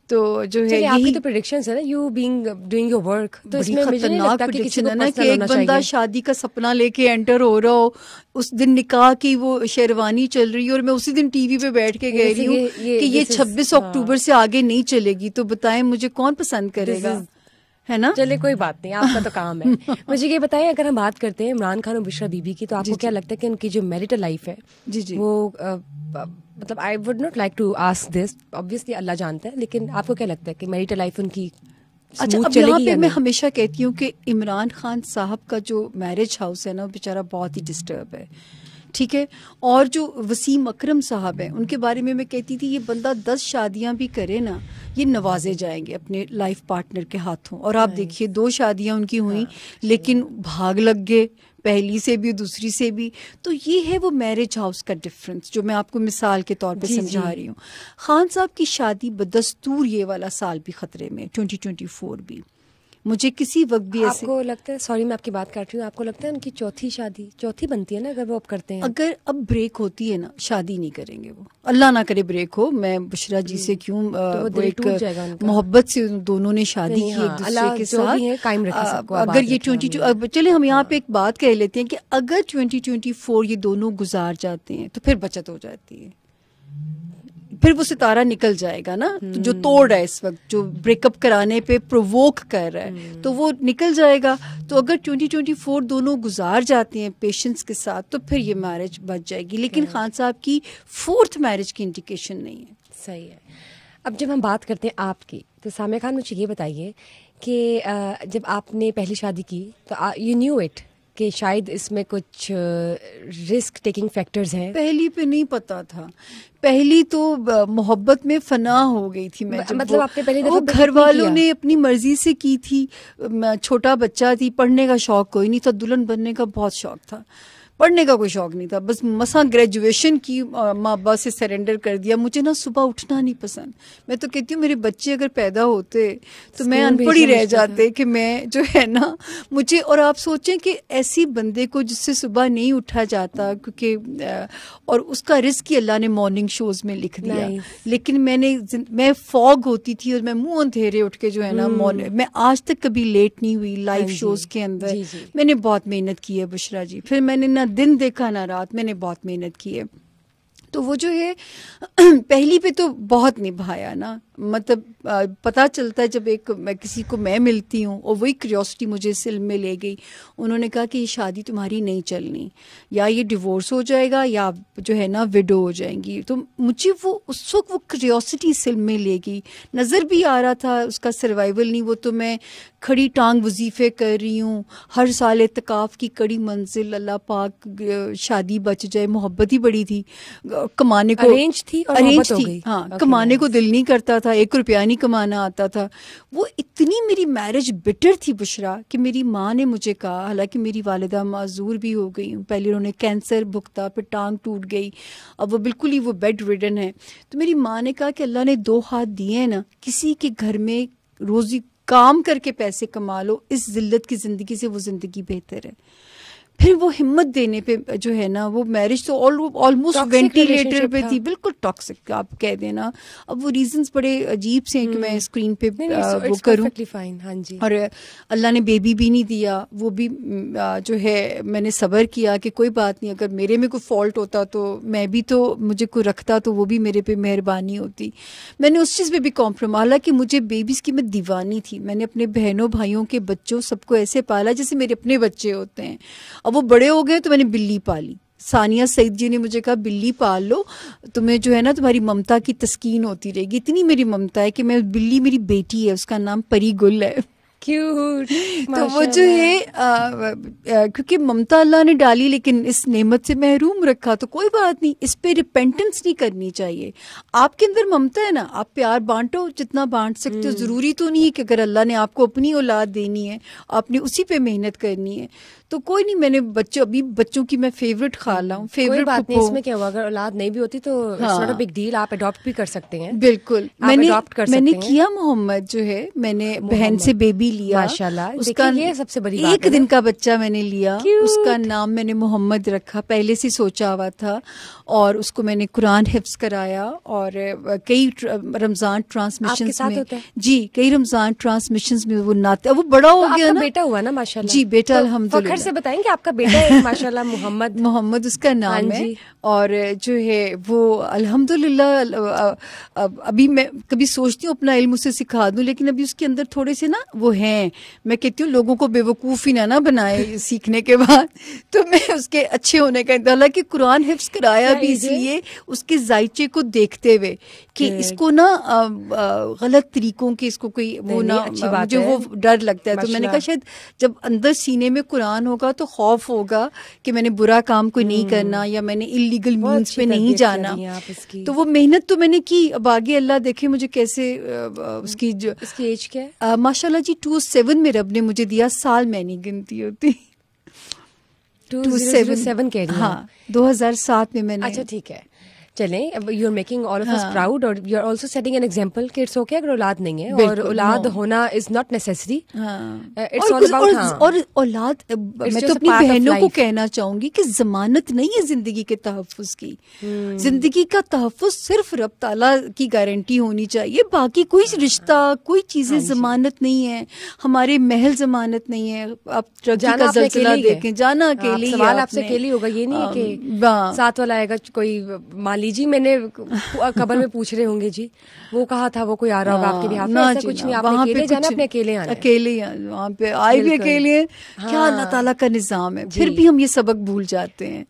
تو جو ہے آپ کی تو پریڈکشنز ہے نا, you being doing your work, تو اس میں مجھے نہیں لگتا کہ کسی کو نا کہ ایک بندہ شادی کا سپنا لے کے انٹر ہو رہا ہو, اس دن نکاح کی وہ شیروانی چل رہی ہے اور میں اسی دن ٹی وی پہ بیٹھ کے کہہ رہی ہوں کہ یہ 26 اکتوبر سے آگے نہیں چلے گی. تو بتائیں مجھے کون پسند کرے گا, ہے نا. چلے کوئی بات نہیں, آپ کا تو کام ہے. مجھے یہ بتائیں اگر ہم بات کرتے ہیں عمران خان اور بشرا بی بی کی, تو آپ کو کیا لگتا ہے کہ ان کی جو میریٹل لائف ہے وہ مطلب I would not like to ask this, obviously اللہ جانتا ہے, لیکن آپ کو کیا لگتا ہے کہ میریٹل لائف ان کی اچھا اب یہاں پہ میں ہمیشہ کہتی ہوں کہ عمران خان صاحب کا جو میرج ہاؤس ہے نا وہ بیچارہ بہت ہی ڈسٹرب ہے. ٹھیک ہے. اور جو وسیم اکرم صاحب ہیں ان کے بارے میں کہتی تھی یہ بندہ 10 شادیاں بھی کرے نا یہ نوازے جائیں گے اپنے لائف پارٹنر کے ہاتھوں. اور آپ دیکھیے 2 شادیاں ان کی ہوئیں لیکن بھاگ لگ گئے, پہلی سے بھی دوسری سے بھی. تو یہ ہے وہ میرج ہاؤس کا ڈفرنس جو میں آپ کو مثال کے طور پہ سمجھا رہی ہوں. خان صاحب کی شادی بدستور یہ والا سال بھی خطرے میں 2024 بھی. مجھے کسی وقت بھی ایسے, آپ کو لگتا ہے, سوری میں آپ کی بات کاٹ رہی ہوں, آپ کو لگتا ہے ان کی چوتھی بنتی ہے نا اگر وہ اب کرتے ہیں؟ اگر اب بریک ہوتی ہے نا شادی نہیں کریں گے وہ, اللہ نہ کرے بریک ہو. میں بشرا جی سے کیوں, وہ ایک محبت سے دونوں نے شادی کی ایک دوسرے کے ساتھ. اگر یہ 22 چلے ہم یہاں پہ ایک بات کہہ لیتے ہیں کہ اگر 2024 یہ دونوں گزار جاتے ہیں تو پھر بچت ہو جاتی ہے, پھر وہ ستارہ نکل جائے گا نا. جو توڑ رہا ہے اس وقت, جو بریک اپ کرانے پہ پرووک کر رہا ہے, تو وہ نکل جائے گا. تو اگر 2024 دونوں گزار جاتے ہیں پیشنس کے ساتھ تو پھر یہ میرج بچ جائے گی. لیکن خان صاحب کی 4th میرج کی انڈیکیشن نہیں ہے. صحیح ہے. اب جب ہم بات کرتے ہیں آپ کی, تو سامیہ خان مجھے یہ بتائیے کہ جب آپ نے پہلی شادی کی تو یو نیو اٹ کہ شاید اس میں کچھ رسک ٹیکنگ فیکٹرز ہیں؟ پہلی پہ نہیں پتا تھا, پہلی تو محبت میں فنا ہو گئی تھی میں. مطلب آپ نے پہلی دفعہ وہ گھر والوں نے اپنی مرضی سے کی تھی, چھوٹا بچہ تھی, پڑھنے کا شوق کوئی نہیں تھا, دلہن بننے کا بہت شوق تھا, پڑھنے کا کوئی شوق نہیں تھا. بس مساں گریجویشن کی ماں باپ سے سرنڈر کر دیا. مجھے نا صبح اٹھنا نہیں پسند. میں تو کہتی ہوں میرے بچے اگر پیدا ہوتے تو میں ان پڑھ ہی رہ جاتے کہ میں جو ہے نا مجھے. اور آپ سوچیں کہ ایسی بندے کو جس سے صبح نہیں اٹھا جاتا, کیونکہ اور اس کا رزق ہی اللہ نے مارننگ شوز میں لکھ دیا. لیکن میں فوگ ہوتی تھی اور میں منہ اندھیرے اٹھ کے جو ہے نا میں آج تک کبھی لیٹ نہیں ہوئی لائیو شوز کے اندر. میں نے بہت محنت کی ہے بشرا جی. پھر میں نے نہ دن دیکھا نہ رات, میں نے بہت محنت کی ہے. تو وہ جو ہے پہلی پہ تو بہت نبھایا نا. مطلب پتہ چلتا ہے جب میں کسی کو میں ملتی ہوں اور وہی کیوریوسٹی مجھے اس علم میں لے گئی. انہوں نے کہا کہ یہ شادی تمہاری نہیں چلنی, یا یہ ڈیورس ہو جائے گا یا جو ہے نا وڈو ہو جائیں گی. تو مجھے وہ اس وقت وہ کیوریوسٹی اس علم میں لے گئی. نظر بھی آ رہا تھا اس کا سروائیول نہیں. وہ تو میں کھڑی ٹانگ وظیفے کر رہی ہوں, ہر سال اعتکاف کی کڑی منزل, اللہ پاک شادی بچ جائے. محبت ہی بڑی تھی, کمانے کو ارینج تھی, ہاں کمانے کو دل نہیں کرتا تھا, 1 روپیہ نہیں کمانا آتا تھا. وہ اتنی میری میرج بٹر تھی بشرا کہ میری ماں نے مجھے کہا, حالانکہ میری والدہ معذور بھی ہو گئی, پہلے انہوں نے کینسر بھگتا, پھر ٹانگ ٹوٹ گئی, اب وہ بالکل ہی وہ بیڈ ریڈن ہے. تو میری ماں نے کہا کہ اللہ نے 2 ہاتھ دیے ہیں نا, کسی کے گھر میں روزی کام کر کے پیسے کما لو, اس ذلت کی زندگی سے وہ زندگی بہتر ہے. پھر وہ ہمت دینے پہ جو ہے نا وہ میرج تو آلموسٹ وینٹیلیٹر پہ تھی, بالکل ٹاکسک آپ کہہ دینا. اب وہ ریزنز بڑے عجیب سے ہیں کہ میں اسکرین پہ وہ کروں. اور اللہ نے بیبی بھی نہیں دیا, وہ بھی جو ہے میں نے صبر کیا کہ کوئی بات نہیں, اگر میرے میں کوئی فالٹ ہوتا تو میں بھی تو مجھے کوئی رکھتا تو وہ بھی میرے پہ مہربانی ہوتی. میں نے اس چیز پہ بھی کمپرومائز, حالانکہ مجھے بیبیز کی میں دیوانی تھی. میں نے اپنے بہنوں بھائیوں کے بچوں سب کو ایسے پالا جیسے میرے اپنے بچے ہوتے ہیں. اب وہ بڑے ہو گئے تو میں نے بلی پالی. ثانیہ سعید جی نے مجھے کہا بلی پال لو, تمہیں جو ہے نا تمہاری ممتا کی تسکین ہوتی رہے گی. اتنی میری ممتا ہے کہ میں بلی میری بیٹی ہے, اس کا نام پری گل ہے. تو وہ جو ہے کیونکہ ممتا اللہ نے ڈالی لیکن اس نعمت سے محروم رکھا, تو کوئی بات نہیں, اس پہ ریپینٹنس نہیں کرنی چاہیے. آپ کے اندر ممتا ہے نا, آپ پیار بانٹو جتنا بانٹ سکتے ہو. ضروری تو نہیں ہے کہ اگر اللہ نے آپ کو اپنی اولاد دینی ہے آپ نے اسی پہ محنت کرنی ہے. تو کوئی نہیں, میں نے ابھی بچوں کی میں فیوریٹ خالہ ہوں, فیوریٹ بات نہیں. اس میں کیا ہوا, اگر اولاد نہیں بھی ہوتی تو بگ ڈیل, آپ اڈاپٹ بھی کر سکتے ہیں. بالکل, میں نے کیا. محمد جو ہے میں نے بہن سے بیبی لیا, ماشاءاللہ, اس کا یہ سب سے بڑی بات ہے. 1 دن کا بچہ میں نے لیا, اس کا نام میں نے محمد رکھا. پہلے سے سوچا ہوا تھا, اور اس کو میں نے قرآن حفظ کرایا, اور کئی رمضان ٹرانسمیشنز میں, جی کئی رمضان ٹرانسمیشنز میں وہ ناطق, وہ بڑا ہو گیا نا, بیٹا ہوا نا ماشاءاللہ. جی بیٹا الحمدللہ. سے بتائیں کہ آپ کا بیٹا ہے ماشاءاللہ محمد اس کا نام ہے. اور جو ہے وہ الحمدللہ ابھی میں کبھی سوچتی ہوں اپنا علم اسے سکھا دوں, لیکن ابھی اس کے اندر تھوڑے سے نا وہ ہیں, میں کہتی ہوں لوگوں کو بے وقوف ہی نہ بنائے سیکھنے کے بعد. تو میں اس کے اچھے ہونے کا, حالانکہ قرآن حفظ کرایا بھی اس لیے اس کے ذائچے کو دیکھتے ہوئے کہ اس کو نا غلط طریقوں کے اس کو کوئی وہ نہ, مجھے وہ ڈر لگتا ہے. تو میں نے کہا شاید جب اندر سینے میں قرآن ہوگا تو خوف ہوگا کہ میں نے برا کام کوئی نہیں کرنا یا میں نے اللیگل مینس پہ نہیں جانا. تو وہ محنت تو میں نے کی. اب آگے اللہ دیکھے مجھے کیسے. اس کی ایج کیا ہے؟ ماشاء اللہ جی 27 میں رب نے مجھے دیا, سال میں نہیں گنتی ہوتی. 2007 کہہ رہی ہیں. ہاں 2007 میں نے. اچھا ٹھیک ہے, چلیں. You are making all of us proud, اور you are also setting an example کہ اٹس اوکے اگر اولاد نہیں ہے, اور اولاد ہونا is not necessary. It's all about. اور اولاد میں تو اپنی بہنوں کو کہنا چاہوں گی کہ ضمانت نہیں ہے زندگی کے تحفظ کی. زندگی کا تحفظ صرف رب تعالیٰ کی گارنٹی ہونی چاہیے, باقی کوئی رشتہ کوئی چیزیں ضمانت نہیں ہے. ہمارے محل ضمانت نہیں ہے. آپ ٹرکی کا زلزلہ دیکھیں, جانا اکیلے ہی. سوال آپ سے اکیلی ہوگا, یہ نہیں ہے کہ ساتھ والا آئے گا. کوئی مالی جی میں نے قبر میں پوچھ رہے ہوں گے جی وہ کہا تھا, وہ کوئی آ رہا ہوگا آپ کے بہاف میں, ایسا کچھ نہیں. آپ نے اکیلے جانا, اپنے اکیلے آنا, اکیلے وہاں پہ آئے بھی اکیلے. کیا اللہ تعالیٰ کا نظام ہے. پھر بھی ہم یہ سبق بھول جاتے ہیں.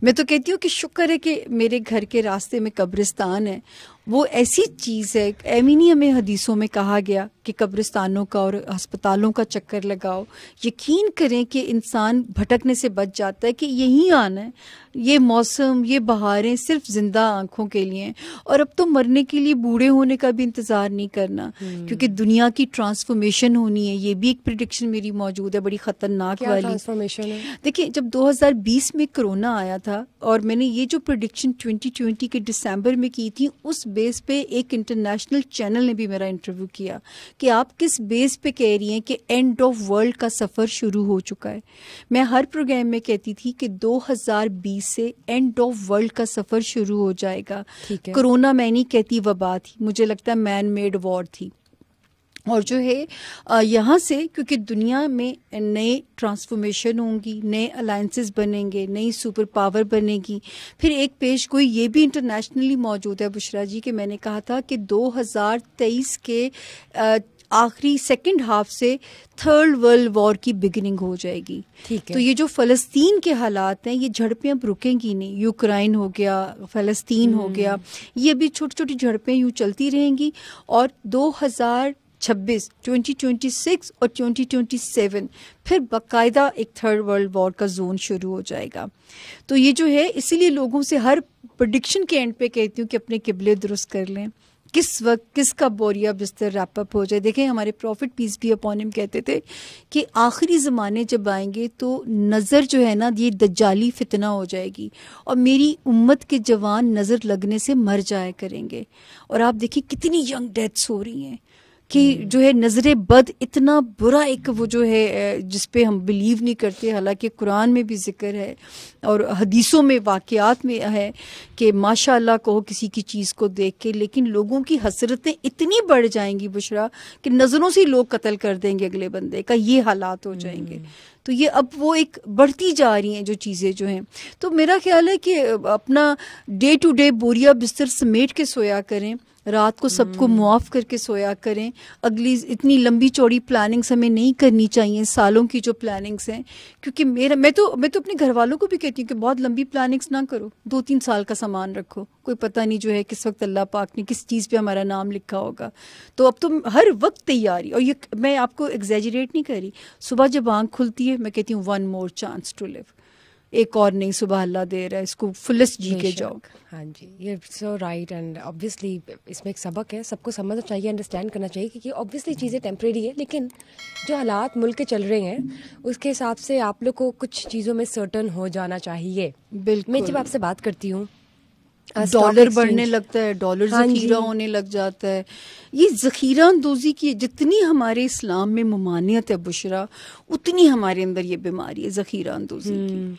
میں تو کہتی ہوں کہ شکر ہے کہ میرے گھر کے راستے میں قبرستان ہے. وہ ایسی چیز ہے, ایمینی ہمیں حدیثوں میں کہا گیا کہ قبرستانوں کا اور ہسپتالوں کا چکر لگاؤ. یقین کریں کہ انسان بھٹکنے سے بچ جاتا ہے کہ یہیں آنا ہے. یہ موسم, یہ بہاریں صرف زندہ آنکھوں کے لیے ہیں. اور اب تو مرنے کے لیے بوڑھے ہونے کا بھی انتظار نہیں کرنا, کیونکہ دنیا کی ٹرانسفارمیشن ہونی ہے. یہ بھی ایک پریڈکشن میری موجود ہے, بڑی خطرناک والی ٹرانسفارمیشن ہے. دیکھیں جب 2020 میں کرونا آیا تھا, اور میں نے یہ جو پریڈکشن 2020 کے دسمبر میں کی تھی, اس بیس پہ ایک انٹرنیشنل چینل نے بھی میرا انٹرویو کیا کہ آپ کس بیس پہ کہہ رہی ہیں کہ اینڈ آف ورلڈ کا سفر شروع ہو چکا ہے. میں ہر پروگرام میں کہتی تھی کہ 2020 سے اینڈ آف ورلڈ کا سفر شروع ہو جائے گا. کرونا میں نہیں کہتی, وبا تھی, مجھے لگتا ہے مین میڈ وار تھی. اور جو ہے یہاں سے کیونکہ دنیا میں نئے ٹرانسفارمیشن ہوں گی, نئے الائنسز بنیں گے, نئی سپر پاور بنے گی. پھر ایک پیش گوئی یہ بھی انٹرنیشنلی موجود ہے بشرا جی, کہ میں نے کہا تھا کہ 2023 کے آخری سیکنڈ ہاف سے تھرڈ ورلڈ وار کی بگننگ ہو جائے گی. تو یہ جو فلسطین کے حالات ہیں, یہ جھڑپیں اب رکیں گی نہیں. یوکرائن ہو گیا, فلسطین ہو گیا, یہ بھی چھوٹی چھوٹی جھڑپیں یوں چلتی رہیں گی. اور 2026 اور 2027 پھر باقاعدہ ایک تھرڈ ورلڈ وار کا زون شروع ہو جائے گا. تو یہ جو ہے, اسی لیے لوگوں سے ہر پریڈکشن کے اینڈ پہ کہتی ہوں کہ اپنے قبلے درست کر لیں, کس وقت کس کا بوریا بستر ریپ اپ ہو جائے. دیکھیں ہمارے پروفٹ پیس بھی اپون ہم کہتے تھے کہ آخری زمانے جب آئیں گے تو نظر جو ہے نا, یہ دجالی فتنہ ہو جائے گی, اور میری امت کے جوان نظر لگنے سے مر جایا کریں گے. اور آپ دیکھیں کتنی ینگ ڈیتھس ہو رہی ہیں کہ جو ہے نظر بد اتنا برا ایک وہ جو ہے جس پہ ہم بلیو نہیں کرتے, حالانکہ قرآن میں بھی ذکر ہے اور حدیثوں میں واقعات میں ہے کہ ماشاء اللہ کہو کسی کی چیز کو دیکھ کے, لیکن لوگوں کی حسرتیں اتنی بڑھ جائیں گی بشرا کہ نظروں سے لوگ قتل کر دیں گے اگلے بندے کا, یہ حالات ہو جائیں گے. تو یہ اب وہ ایک بڑھتی جا رہی ہیں جو چیزیں جو ہیں. تو میرا خیال ہے کہ اپنا ڈے ٹو ڈے بوریا بستر سمیٹ کے سویا کریں, رات کو سب کو معاف کر کے سویا کریں. اگلی اتنی لمبی چوڑی پلاننگز ہمیں نہیں کرنی چاہیے, سالوں کی جو پلاننگز ہیں, کیونکہ میں تو اپنے گھر والوں کو بھی کہتی ہوں کہ بہت لمبی پلاننگز نہ کرو, 2-3 سال کا سامان رکھو, کوئی پتہ نہیں جو ہے کس وقت اللہ پاک نے کس چیز پہ ہمارا نام لکھا ہوگا. تو اب تو ہر وقت تیاری, اور یہ میں آپ کو ایگزیجریٹ نہیں کر رہی, صبح جب آنکھ کھلتی ہے میں کہتی ہوں 1 more chance to live, ایک اور نئی صبح اللہ دے رہا ہے, اس کو فلسٹ جی کے جاؤ. ہاں جی, یہ سو رائٹ. اینڈ آبویسلی اس میں ایک سبق ہے, سب کو سمجھنا چاہیے, انڈرسٹینڈ کرنا چاہیے کہ آبویسلی چیزیں ٹیمپریری ہے, لیکن جو حالات ملک کے چل رہے ہیں اس کے حساب سے آپ لوگ کو کچھ چیزوں میں سرٹن ہو جانا چاہیے. بالکل. میں جب آپ سے بات کرتی ہوں ڈالر بڑھنے لگتا ہے, ڈالر ذخیرہ ہونے لگ جاتا ہے. یہ ذخیرہ اندوزی کی جتنی ہمارے اسلام میں ممانعت ہے بشرا, اتنی ہمارے اندر یہ بیماری ہے ذخیرہ اندوزی کی.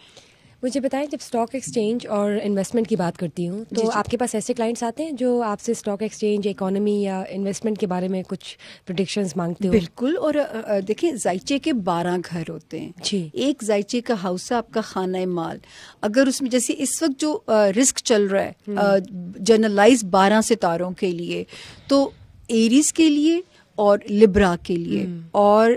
مجھے بتائیں, جب اسٹاک ایکسچینج اور انویسٹمنٹ کی بات کرتی ہوں تو آپ کے پاس ایسے کلائنٹس آتے ہیں جو آپ سے اسٹاک ایکسچینج, اکانومی یا انویسٹمنٹ کے بارے میں کچھ پریڈکشنز مانگتے ہو؟ بالکل. اور دیکھیں ذائچے کے 12 گھر ہوتے ہیں جی. ایک ذائچے کا ہاؤس ہے آپ کا خانہ مال. اگر اس میں جیسے اس وقت جو رسک چل رہا ہے جنرلائز 12 ستاروں کے لیے, تو ایریز کے لیے اور لبرا کے لیے, اور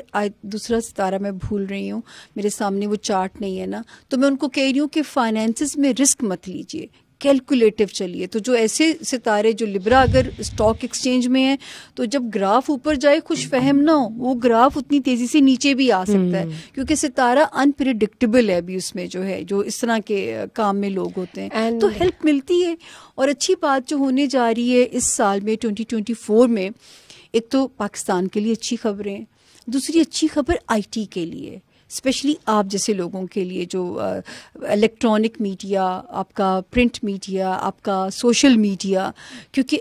دوسرا ستارہ میں بھول رہی ہوں, میرے سامنے وہ چارٹ نہیں ہے نا, تو میں ان کو کہہ رہی ہوں کہ فائنینسز میں رسک مت لیجیے, کیلکولیٹو چلیے. تو جو ایسے ستارے جو لبرا اگر اسٹاک ایکسچینج میں ہیں تو جب گراف اوپر جائے خوش فہم نہ ہو, وہ گراف اتنی تیزی سے نیچے بھی آ سکتا ہے کیونکہ ستارہ انپریڈکٹیبل ہے ابھی اس میں جو ہے, جو اس طرح کے کام میں لوگ ہوتے ہیں, تو ہیلپ ملتی ہے. اور اچھی بات جو ہونے جا رہی ہے اس سال میں 2024 میں, ایک تو پاکستان کے لیے اچھی خبریں, دوسری اچھی خبر آئی ٹی کے لیے, اسپیشلی آپ جیسے لوگوں کے لیے جو الیکٹرانک میڈیا, آپ کا پرنٹ میڈیا, آپ کا سوشل میڈیا, کیونکہ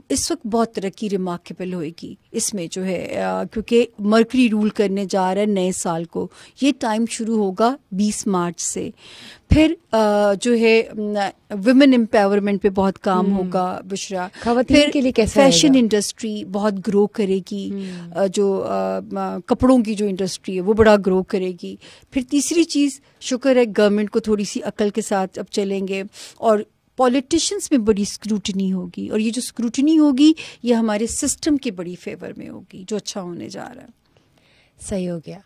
اس وقت بہت ترقی ریمارکیبل ہوئے گی اس میں جو ہے, کیونکہ مرکری رول کرنے جا رہا ہے نئے سال کو. یہ ٹائم شروع ہوگا 20 مارچ سے. پھر جو ہے ویمن امپاورمنٹ پہ بہت کام ہوگا بشرا. خواتین کے لیے کیسا فیشن انڈسٹری بہت گرو کرے گی, جو کپڑوں کی جو انڈسٹری ہے وہ بڑا گرو کرے گی. پھر تیسری چیز, شکر ہے گورنمنٹ کو تھوڑی سی عقل کے ساتھ اب چلیں گے, اور پولیٹیشینس میں بڑی اسکروٹنی ہوگی, اور یہ جو اسکروٹنی ہوگی یہ ہمارے سسٹم کے بڑی فیور میں ہوگی جو اچھا ہونے جا رہا ہے. صحیح ہو گیا.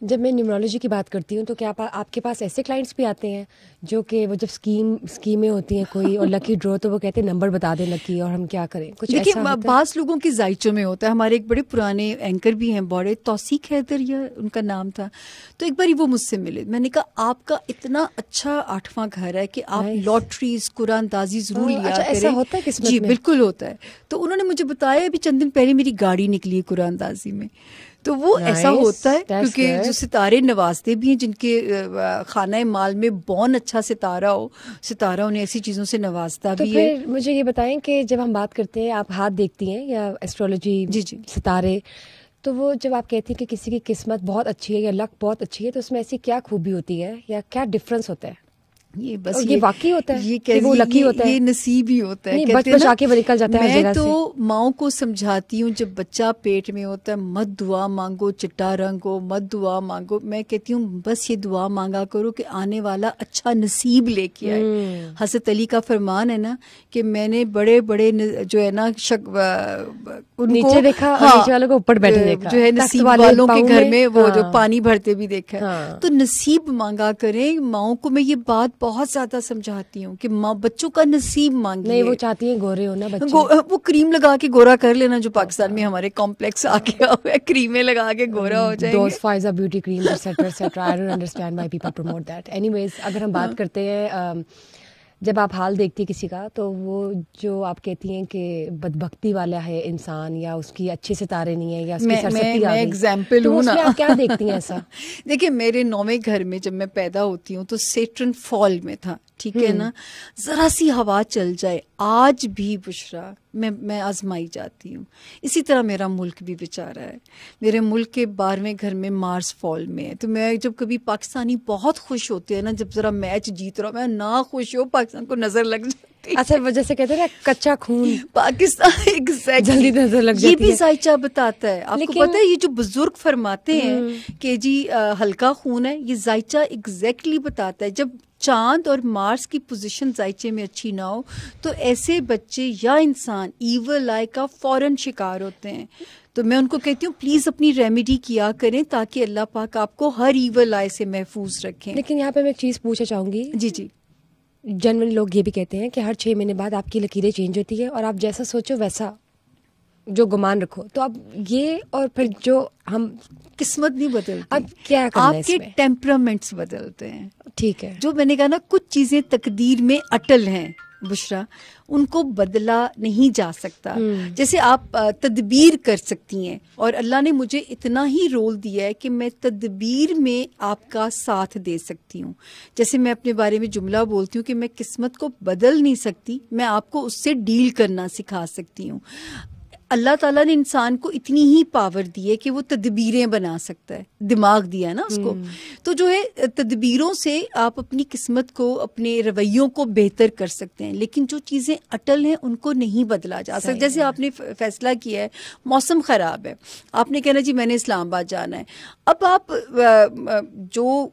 جب میں نیومرولوجی کی بات کرتی ہوں تو کیا آپ کے پاس ایسے کلائنٹس بھی آتے ہیں جو کہ وہ جب اسکیمیں ہوتی ہیں کوئی اور لکی ڈرو تو وہ کہتے ہیں نمبر بتا دیں لکی اور ہم کیا کریں, کچھ ایسا ہوتا ہے؟ بعض لوگوں کے ذائچوں میں ہوتا ہے. ہمارے ایک بڑے پرانے اینکر بھی ہیں, بڑے توثیق حیدر یا ان کا نام تھا, تو ایک بار وہ مجھ سے ملے. میں نے کہا آپ کا اتنا اچھا 8واں گھر ہے کہ آپ لاٹریز قرآن اندازی ضرور لیا کریں. ایسا ہوتا ہے قسمت میں؟ جی بالکل ہوتا ہے. تو انہوں نے مجھے بتایا ابھی چند دن پہلے میری گاڑی نکلی ہے قرآن اندازی میں. تو وہ ایسا ہوتا ہے کیونکہ جو ستارے نوازتے بھی ہیں, جن کے خانہ مال میں بون اچھا ستارہ ہو, ستارہ انہیں ایسی چیزوں سے نوازتا بھی ہے. پھر مجھے یہ بتائیں کہ جب ہم بات کرتے ہیں, آپ ہاتھ دیکھتی ہیں یا ایسٹرولوجی, جی ستارے, تو وہ جب آپ کہتی ہیں کہ کسی کی قسمت بہت اچھی ہے یا لک بہت اچھی ہے, تو اس میں ایسی کیا خوبی ہوتی ہے یا کیا ڈفرینس ہوتا ہے؟ یہ بس یہ واقعی ہوتا ہے, یہ وہ لکی ہوتا ہے, یہ نصیب ہی ہوتا ہے. بچ بچا کے نکل جاتا ہے ہر جگہ سے. میں تو ماؤں کو سمجھاتی ہوں جب بچہ پیٹ میں ہوتا ہے, مت دعا مانگو چٹا رنگ ہو, مت دعا مانگو. میں کہتی ہوں بس یہ دعا مانگا کرو کہ آنے والا اچھا نصیب لے کے آئے. حضرت علی کا فرمان ہے نا کہ میں نے بڑے بڑے جو ہے نا ان کو دیکھا, نیچے والوں کو اوپر بیٹھے دیکھا, جو ہے نصیب والوں کے گھر میں وہ جو پانی بھرتے بھی دیکھا. تو نصیب مانگا کریں. ماؤں کو میں یہ بات بہت زیادہ سمجھاتی ہوں کہ ماں بچوں کا نصیب مانگیے. نہیں, وہ چاہتی ہیں گورے ہونا بچے, وہ کریم لگا کے گورا کر لینا, جو پاکستان میں ہمارے کمپلیکس آ گیا ہوا ہے, کریمیں لگا کے گورا ہو جائیں گے. Those Faiza beauty cream etcetera etcetera. I don't understand why people promote that. Anyways, اگر ہم بات کرتے ہیں جب آپ حال دیکھتی کسی کا, تو وہ جو آپ کہتی ہیں کہ بدبختی والا ہے انسان, یا اس کی اچھے ستارے نہیں ہے, یا اس کی سرستی آ گئی, ایگزامپل ہوں نا, آپ کیا دیکھتی ہیں ایسا؟ دیکھیں میرے 9ویں گھر میں جب میں پیدا ہوتی ہوں تو سیٹرن فال میں تھا, ٹھیک ہے نا, ذرا سی ہوا چل جائے آج بھی بشرا میں آزمائی جاتی ہوں. اسی طرح میرا ملک بھی بیچارہ ہے. میرے ملک کے 12ویں گھر میں مارس فال میں ہے. تو میں جب کبھی پاکستانی بہت خوش ہوتے ہیں نا, جب ذرا میچ جیت رہا, میں نہ خوش ہو پاکستان کو نظر لگ جاتی. اچھا, وجہ سے کہتے ہیں نا کچا خون پاکستان جلدی نظر لگ جاتی ہے. یہ بھی ذائچہ بتاتا ہے. آپ کو پتہ ہے یہ جو بزرگ فرماتے ہیں کہ جی ہلکا خون ہے, یہ ذائچہ ایگزیکٹلی بتاتا ہے. جب چاند اور مارس کی پوزیشن ذائچے میں اچھی نہ ہو تو ایسے بچے یا انسان ایول آئی کا فوراً شکار ہوتے ہیں. تو میں ان کو کہتی ہوں پلیز اپنی ریمیڈی کیا کریں تاکہ اللہ پاک آپ کو ہر ایول آئی سے محفوظ رکھیں. لیکن یہاں پہ میں ایک چیز پوچھنا چاہوں گی. جی جنرلی لوگ یہ بھی کہتے ہیں کہ ہر 6 مہینے بعد آپ کی لکیریں چینج ہوتی ہے, اور آپ جیسا سوچو ویسا جو گمان رکھو. تو اب یہ, اور پھر جو ہم قسمت نہیں بدلتی, اب کیا کرنا ہے آپ کے ٹیمپرامنٹس بدلتے ہیں. ٹھیک ہے, جو میں نے کہا نا کچھ چیزیں تقدیر میں اٹل ہیں بشرا, ان کو بدلا نہیں جا سکتا. جیسے آپ تدبیر کر سکتی ہیں, اور اللہ نے مجھے اتنا ہی رول دیا ہے کہ میں تدبیر میں آپ کا ساتھ دے سکتی ہوں. جیسے میں اپنے بارے میں جملہ بولتی ہوں کہ میں قسمت کو بدل نہیں سکتی, میں آپ کو اس سے ڈیل کرنا سکھا سکتی ہوں. اللہ تعالیٰ نے انسان کو اتنی ہی پاور دی ہے کہ وہ تدبیریں بنا سکتا ہے, دماغ دیا ہے نا اس کو. تو جو ہے تدبیروں سے آپ اپنی قسمت کو, اپنے رویوں کو بہتر کر سکتے ہیں, لیکن جو چیزیں اٹل ہیں ان کو نہیں بدلا جا سکتا. جیسے آپ نے فیصلہ کیا ہے موسم خراب ہے, آپ نے کہنا جی میں نے اسلام آباد جانا ہے, اب آپ جو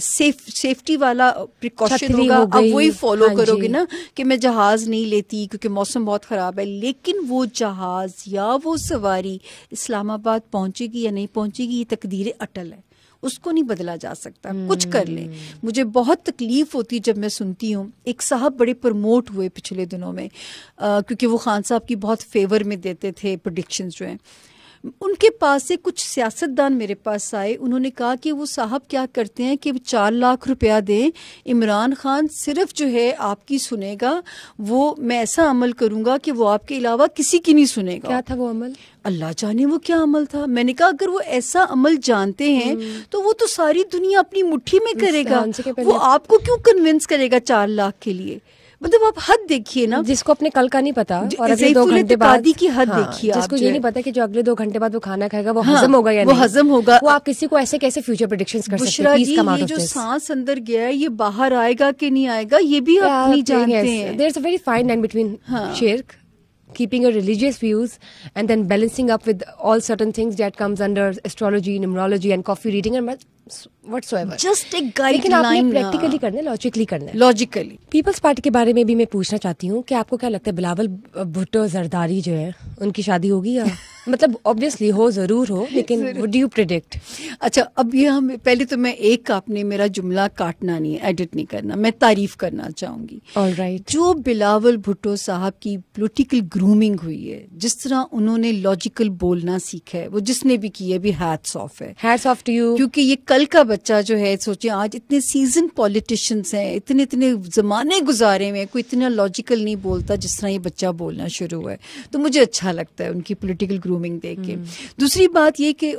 سیفٹی والا پریکاشن ہوگا اب وہی فالو کرو گے نا کہ میں جہاز نہیں لیتی کیونکہ موسم بہت خراب ہے. لیکن وہ جہاز جہاز یا وہ سواری اسلام آباد پہنچے گی یا نہیں پہنچے گی، یہ تقدیر اٹل ہے، اس کو نہیں بدلا جا سکتا، کچھ کر لیں. مجھے بہت تکلیف ہوتی جب میں سنتی ہوں. ایک صاحب بڑے پروموٹ ہوئے پچھلے دنوں میں کیونکہ وہ خان صاحب کی بہت فیور میں دیتے تھے پریڈکشنز جو ہیں. ان کے پاس سے کچھ سیاستدان میرے پاس آئے، انہوں نے کہا کہ وہ صاحب کیا کرتے ہیں کہ 4 لاکھ روپیہ دیں، عمران خان صرف جو ہے آپ کی سنے گا، وہ میں ایسا عمل کروں گا کہ وہ آپ کے علاوہ کسی کی نہیں سنے گا. کیا تھا وہ عمل؟ اللہ جانے وہ کیا عمل تھا. میں نے کہا اگر وہ ایسا عمل جانتے ہیں تو وہ تو ساری دنیا اپنی مٹھی میں کرے گا، وہ آپ کو کیوں کنونس کرے گا 4 لاکھ کے لیے؟ مطلب آپ حد دیکھیے نا. جس کو اپنے کل کا نہیں پتا اور اگلے 2 گھنٹے بعد کی حد دیکھیے، جس کو یہ نہیں پتا کہ جو اگلے 2 گھنٹے بعد وہ کھانا کھائے گا وہ ہضم ہوگا یا نہیں، وہ ہضم ہوگا. وہ آپ کسی کو ایسے کیسے فیوچر پریڈکشنز کر سکتے ہیں؟ یہ جو سانس اندر گیا ہے یہ باہر آئے گا کہ نہیں آئے گا یہ بھی آپ نہیں جانتے ہیں. There is a very fine line between شرک, keeping your religious views and then balancing up with all certain things that comes under astrology, numerology and coffee reading and whatsoever. Just a guideline. لیکن آپ نے practically کرنا ہے, logically کرنا ہے. Logically. Peoples party کے بارے میں بھی میں پوچھنا چاہتی ہوں کہ آپ کو کیا لگتا ہے بلاول بھٹو زرداری جو ہے ان کی شادی ہوگی یا مطلب obviously ہو ضرور ہو لیکن would you predict؟ اچھا اب یہ ہم پہلے تو میں ایک آپ نے میرا جملہ کاٹنا نہیں ہے, ایڈٹ نہیں کرنا, میں تعریف کرنا چاہوں گی. Alright. جو بلاول بھٹو صاحب کی پولیٹیکل گرومنگ ہوئی ہے, جس طرح انہوں نے لاجیکل بولنا سیکھا ہے, وہ جس نے بھی کی ہے بھی ہیٹس آف ہے. Hats of two you. کیونکہ یہ کل کا بچہ جو ہے, سوچیں آج اتنے سیزن پولیٹیشنس ہیں, اتنے زمانے گزارے ہوئے, کوئی اتنا لاجیکل نہیں بولتا جس طرح یہ بچہ بولنا شروع ہوا ہے. تو مجھے اچھا لگتا ہے ان کی پولیٹیکل گرومنگ دیکھ کے. دوسری بات یہ کہ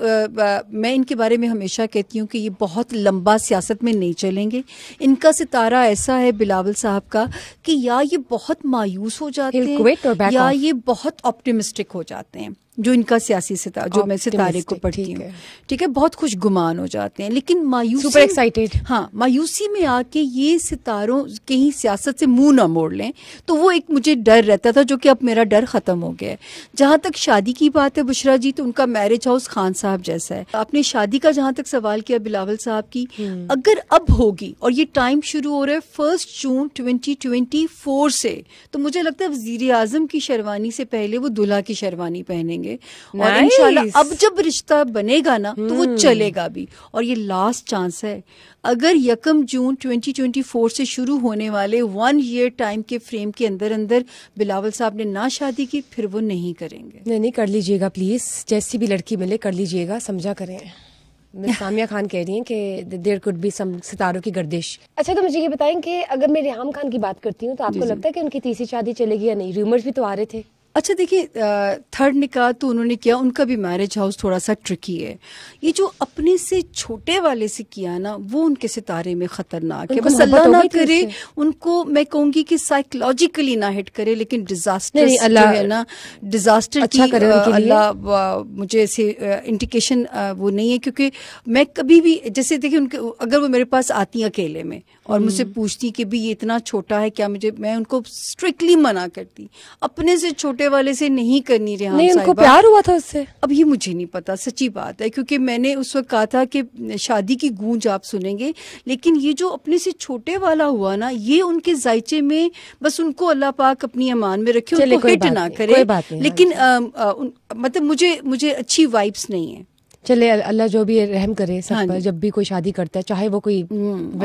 میں ان کے بارے میں ہمیشہ کہتی ہوں کہ یہ بہت لمبا سیاست میں نہیں چلیں گے. ان کا ستارہ ایسا ہے بلاول صاحب کا کہ یا یہ بہت مایوس ہو جاتے ہیں یا یہ بہت آپٹیمسٹک ہو جاتے ہیں. جو ان کا سیاسی ستارہ, جو میں ستارے کو پڑھتی ہوں, ٹھیک ہے, بہت خوش گمان ہو جاتے ہیں. لیکن مایوسی, سپر ایکسائٹیڈ, ہاں, مایوسی میں آ کے یہ ستاروں کہیں سیاست سے منہ نہ موڑ لیں, تو وہ ایک مجھے ڈر رہتا تھا جو کہ اب میرا ڈر ختم ہو گیا ہے. جہاں تک شادی کی بات ہے بشرا جی, تو ان کا میرج ہاؤس خان صاحب جیسا ہے. آپ نے شادی کا جہاں تک سوال کیا بلاول صاحب کی, اگر اب ہوگی اور یہ ٹائم شروع ہو رہا ہے 1 جون 2024 سے, تو مجھے لگتا ہے وزیر اعظم کی شیروانی سے پہلے وہ دلہا کی شیروانی پہنیں گے. اور انشاءاللہ اب جب رشتہ بنے گا نا تو وہ چلے گا بھی. اور یہ لاسٹ چانس ہے, اگر 1 جون 2024 سے شروع ہونے والے 1 year ٹائم کے فریم کے اندر بلاول صاحب نے نہ شادی کی, پھر وہ نہیں کریں گے. نہیں کر لیجیے گا پلیز, جیسی بھی لڑکی ملے کر لیجیے گا, سمجھا کریں. سامیہ خان کہہ رہی ہیں کہ دیر کوڈ بی سم ستاروں کی گردش. اچھا تو مجھے یہ بتائیں کہ اگر میں ریحام خان کی بات کرتی ہوں تو آپ کو لگتا ہے کہ ان کی تیسری شادی چلے گی یا نہیں؟ ریومرز بھی تو آ رہے تھے. اچھا دیکھیے, 3rd نکاح تو انہوں نے کیا, ان کا بھی میرج ہاؤس تھوڑا سا ٹرکی ہے. یہ جو اپنے سے چھوٹے والے سے کیا نا, وہ ان کے ستارے میں خطرناک ہے. بس اللہ نہ کرے ان کو, میں کہوں گی کہ سائیکولوجیکلی نہ ہٹ کرے, لیکن ڈیزاسٹر جو ہے نا, ڈیزاسٹر کی اللہ مجھے ایسے انڈیکیشن وہ نہیں ہے. کیونکہ میں کبھی بھی جیسے دیکھیں ان کے, اگر وہ میرے پاس آتی ہیں اکیلے میں اور مجھ سے پوچھتی کہ بھی یہ اتنا چھوٹا ہے کیا, میں ان کو اسٹرکٹلی منع کرتی. اپنے سے چھوٹے والے سے نہیں کرنی ریحام صاحبہ. ان کو پیار ہوا تھا اس سے؟ اب یہ مجھے نہیں پتا, سچی بات ہے, کیونکہ میں نے اس وقت کہا تھا کہ شادی کی گونج آپ سنیں گے, لیکن یہ جو اپنے سے چھوٹے والا ہوا نا, یہ ان کے ذائچے میں بس ان کو اللہ پاک اپنی امان میں رکھے, ان کو ہٹ نہ کرے. لیکن مطلب مجھے اچھی وائبس نہیں ہے. چلے اللہ جو بھی رحم کرے سب پر, جب بھی کوئی شادی کرتا ہے, چاہے وہ کوئی